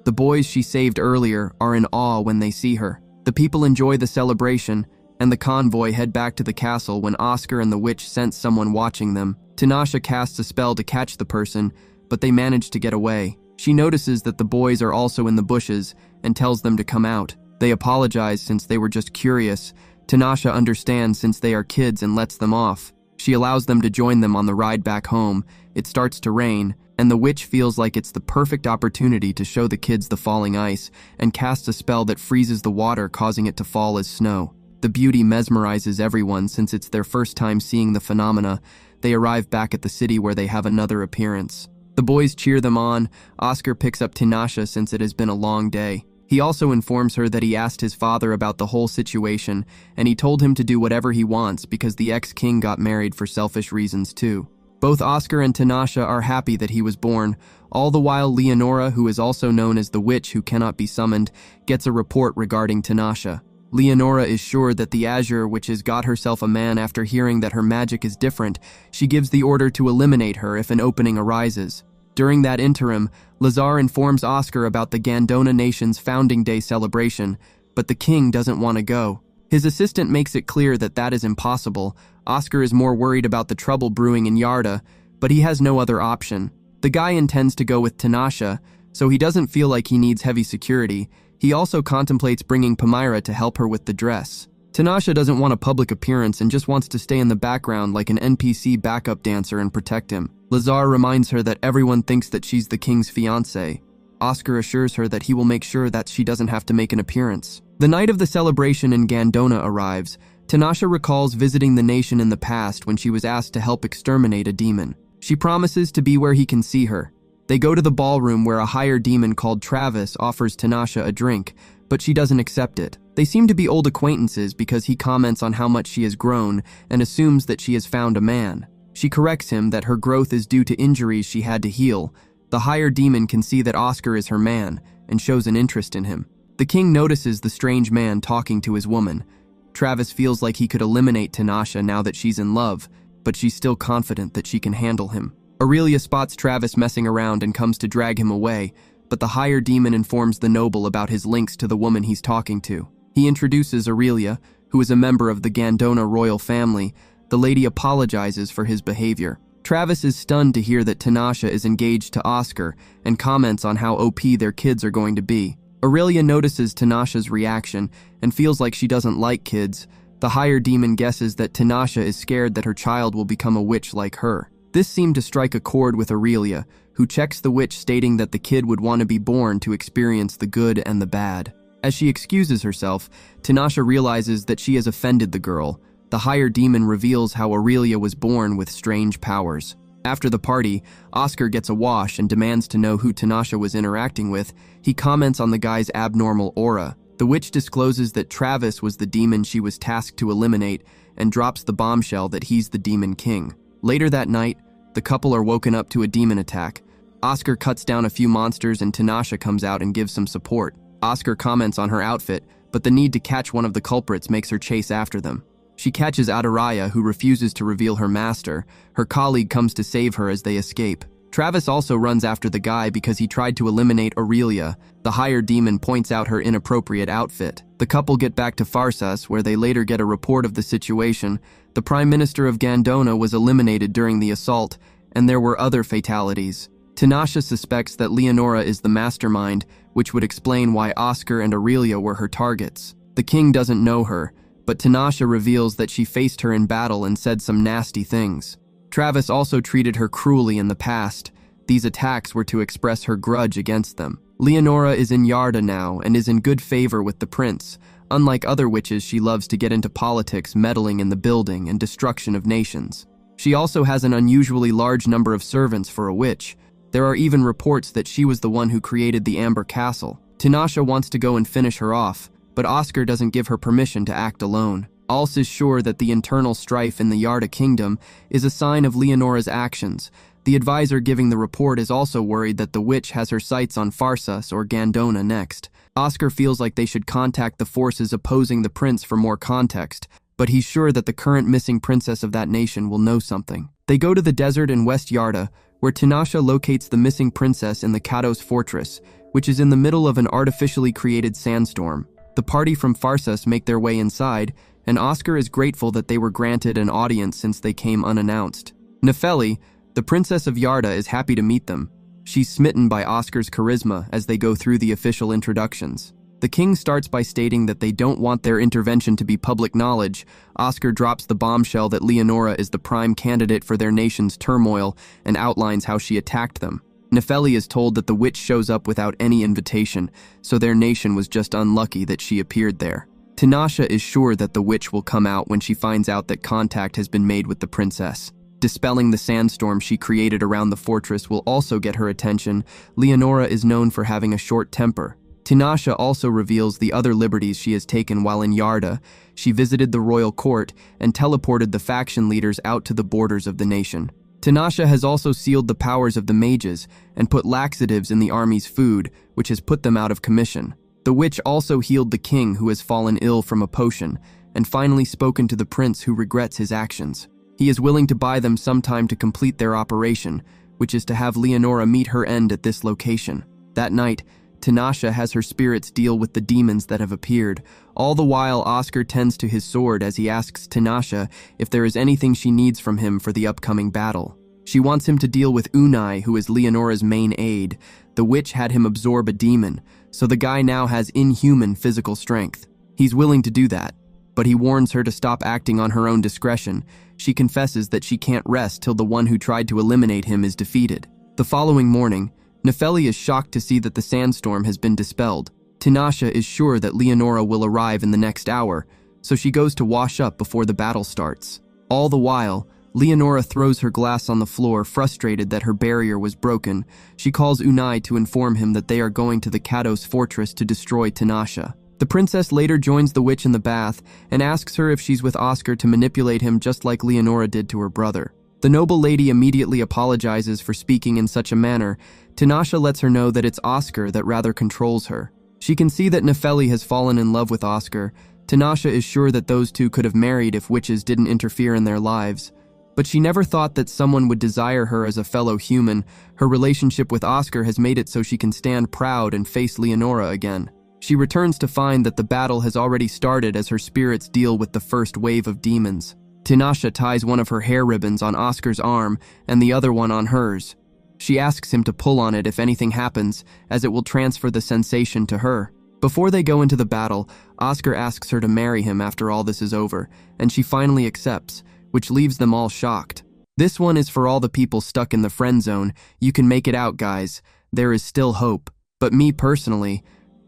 The boys she saved earlier are in awe when they see her. The people enjoy the celebration, and the convoy head back to the castle when Oscar and the witch sense someone watching them. Tanasha casts a spell to catch the person, but they manage to get away. She notices that the boys are also in the bushes and tells them to come out. They apologize since they were just curious. Tanasha understands since they are kids and lets them off. She allows them to join them on the ride back home. It starts to rain, and the witch feels like it's the perfect opportunity to show the kids the falling ice and casts a spell that freezes the water, causing it to fall as snow. The beauty mesmerizes everyone since it's their first time seeing the phenomena. They arrive back at the city where they have another appearance. The boys cheer them on. Oscar picks up Tanasha since it has been a long day. He also informs her that he asked his father about the whole situation, and he told him to do whatever he wants because the ex-king got married for selfish reasons too. Both Oscar and Tanasha are happy that he was born. All the while, Leonora, who is also known as the witch who cannot be summoned, gets a report regarding Tanasha. Leonora is sure that the Azure Witch has got herself a man after hearing that her magic is different. She gives the order to eliminate her if an opening arises. During that interim, Lazar informs Oscar about the Gandona Nation's Founding Day celebration, but the king doesn't want to go. His assistant makes it clear that that is impossible. Oscar is more worried about the trouble brewing in Yarda, but he has no other option. The guy intends to go with Tanasha, so he doesn't feel like he needs heavy security. He also contemplates bringing Palmyra to help her with the dress. Tanasha doesn't want a public appearance and just wants to stay in the background like an NPC backup dancer and protect him. Lazar reminds her that everyone thinks that she's the king's fiancée. Oscar assures her that he will make sure that she doesn't have to make an appearance. The night of the celebration in Gandona arrives. Tanasha recalls visiting the nation in the past when she was asked to help exterminate a demon. She promises to be where he can see her. They go to the ballroom where a higher demon called Travis offers Tanasha a drink, but she doesn't accept it. They seem to be old acquaintances because he comments on how much she has grown and assumes that she has found a man. She corrects him that her growth is due to injuries she had to heal. The higher demon can see that Oscar is her man and shows an interest in him. The king notices the strange man talking to his woman. Travis feels like he could eliminate Tanasha now that she's in love, but she's still confident that she can handle him. Aurelia spots Travis messing around and comes to drag him away, but the higher demon informs the noble about his links to the woman he's talking to. He introduces Aurelia, who is a member of the Gandona royal family. The lady apologizes for his behavior. Travis is stunned to hear that Tanasha is engaged to Oscar and comments on how OP their kids are going to be. Aurelia notices Tanasha's reaction and feels like she doesn't like kids. The higher demon guesses that Tanasha is scared that her child will become a witch like her. This seemed to strike a chord with Aurelia, who checks the witch, stating that the kid would want to be born to experience the good and the bad. As she excuses herself, Tanasha realizes that she has offended the girl. The higher demon reveals how Aurelia was born with strange powers. After the party, Oscar gets a wash and demands to know who Tanasha was interacting with. He comments on the guy's abnormal aura. The witch discloses that Travis was the demon she was tasked to eliminate and drops the bombshell that he's the demon king. Later that night, the couple are woken up to a demon attack. Oscar cuts down a few monsters and Tanasha comes out and gives some support. Oscar comments on her outfit, but the need to catch one of the culprits makes her chase after them. She catches Adaraya, who refuses to reveal her master. Her colleague comes to save her as they escape. Travis also runs after the guy because he tried to eliminate Aurelia. The higher demon points out her inappropriate outfit. The couple get back to Farsas, where they later get a report of the situation. The Prime Minister of Gandona was eliminated during the assault, and there were other fatalities. Tanasha suspects that Leonora is the mastermind, which would explain why Oscar and Aurelia were her targets. The king doesn't know her, but Tanasha reveals that she faced her in battle and said some nasty things. Travis also treated her cruelly in the past. These attacks were to express her grudge against them. Leonora is in Yarda now and is in good favor with the prince. Unlike other witches, she loves to get into politics, meddling in the building and destruction of nations. She also has an unusually large number of servants for a witch. There are even reports that she was the one who created the Amber Castle. Tinashe wants to go and finish her off, but Oscar doesn't give her permission to act alone. Alce is sure that the internal strife in the Yarda kingdom is a sign of Leonora's actions. The advisor giving the report is also worried that the witch has her sights on Pharsas or Gandona next. Oscar feels like they should contact the forces opposing the prince for more context, but he's sure that the current missing princess of that nation will know something. They go to the desert in West Yarda, where Tinashe locates the missing princess in the Kados fortress, which is in the middle of an artificially created sandstorm. The party from Pharsas make their way inside, and Oscar is grateful that they were granted an audience since they came unannounced. Nefeli, the princess of Yarda, is happy to meet them. She's smitten by Oscar's charisma as they go through the official introductions. The king starts by stating that they don't want their intervention to be public knowledge. Oscar drops the bombshell that Leonora is the prime candidate for their nation's turmoil and outlines how she attacked them. Nefeli is told that the witch shows up without any invitation, so their nation was just unlucky that she appeared there. Tinashe is sure that the witch will come out when she finds out that contact has been made with the princess. Dispelling the sandstorm she created around the fortress will also get her attention. Leonora is known for having a short temper. Tinashe also reveals the other liberties she has taken while in Yarda. She visited the royal court and teleported the faction leaders out to the borders of the nation. Tinashe has also sealed the powers of the mages and put laxatives in the army's food, which has put them out of commission. The witch also healed the king, who has fallen ill from a potion, and finally spoken to the prince, who regrets his actions. He is willing to buy them some time to complete their operation, which is to have Leonora meet her end at this location. That night, Tinashe has her spirits deal with the demons that have appeared. All the while, Oscar tends to his sword as he asks Tinashe if there is anything she needs from him for the upcoming battle. She wants him to deal with Unai, who is Leonora's main aide. The witch had him absorb a demon, so the guy now has inhuman physical strength. He's willing to do that, but he warns her to stop acting on her own discretion. She confesses that she can't rest till the one who tried to eliminate him is defeated. The following morning, Nefeli is shocked to see that the sandstorm has been dispelled. Tinashe is sure that Leonora will arrive in the next hour, so she goes to wash up before the battle starts. All the while, Leonora throws her glass on the floor, frustrated that her barrier was broken. She calls Unai to inform him that they are going to the Kados fortress to destroy Tinashe. The princess later joins the witch in the bath and asks her if she's with Oscar to manipulate him just like Leonora did to her brother. The noble lady immediately apologizes for speaking in such a manner. Tinashe lets her know that it's Oscar that rather controls her. She can see that Nefeli has fallen in love with Oscar. Tinashe is sure that those two could have married if witches didn't interfere in their lives. But she never thought that someone would desire her as a fellow human. Her relationship with Oscar has made it so she can stand proud and face Leonora again. She returns to find that the battle has already started as her spirits deal with the first wave of demons. Tinashe ties one of her hair ribbons on Oscar's arm and the other one on hers. She asks him to pull on it if anything happens, as it will transfer the sensation to her. Before they go into the battle, Oscar asks her to marry him after all this is over, and she finally accepts, which leaves them all shocked. This one is for all the people stuck in the friend zone. You can make it out, guys. There is still hope. But me personally,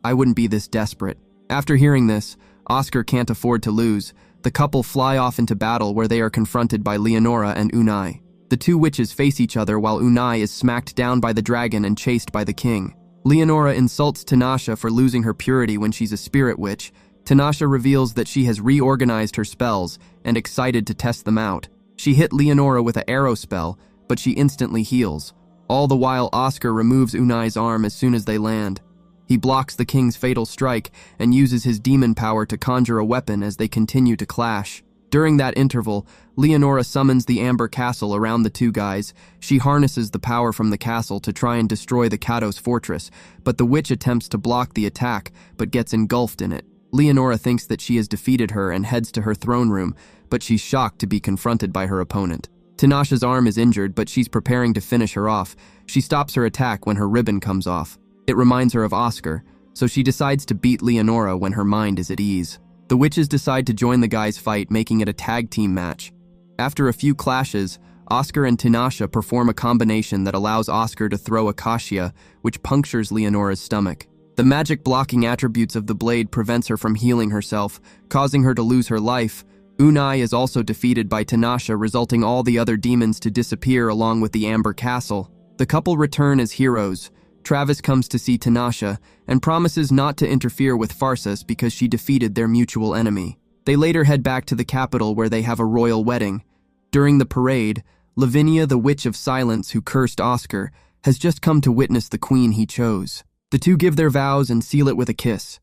I wouldn't be this desperate. After hearing this, Oscar can't afford to lose. The couple fly off into battle where they are confronted by Leonora and Unai. The two witches face each other while Unai is smacked down by the dragon and chased by the king. Leonora insults Tinashe for losing her purity when she's a spirit witch. Tinashe reveals that she has reorganized her spells and excited to test them out. She hit Leonora with an arrow spell, but she instantly heals. All the while, Oscar removes Unai's arm as soon as they land. He blocks the king's fatal strike and uses his demon power to conjure a weapon as they continue to clash. During that interval, Leonora summons the Amber Castle around the two guys. She harnesses the power from the castle to try and destroy the Kados fortress, but the witch attempts to block the attack, but gets engulfed in it. Leonora thinks that she has defeated her and heads to her throne room, but she's shocked to be confronted by her opponent. Tinashe's arm is injured, but she's preparing to finish her off. She stops her attack when her ribbon comes off. It reminds her of Oscar, so she decides to beat Leonora when her mind is at ease. The witches decide to join the guys' fight, making it a tag team match. After a few clashes, Oscar and Tinashe perform a combination that allows Oscar to throw Acacia, which punctures Leonora's stomach. The magic blocking attributes of the blade prevents her from healing herself, causing her to lose her life. Unai is also defeated by Tanasha, resulting all the other demons to disappear along with the Amber Castle. The couple return as heroes. Travis comes to see Tanasha and promises not to interfere with Pharsis because she defeated their mutual enemy. They later head back to the capital where they have a royal wedding. During the parade, Lavinia, the Witch of Silence who cursed Oscar, has just come to witness the queen he chose. The two give their vows and seal it with a kiss.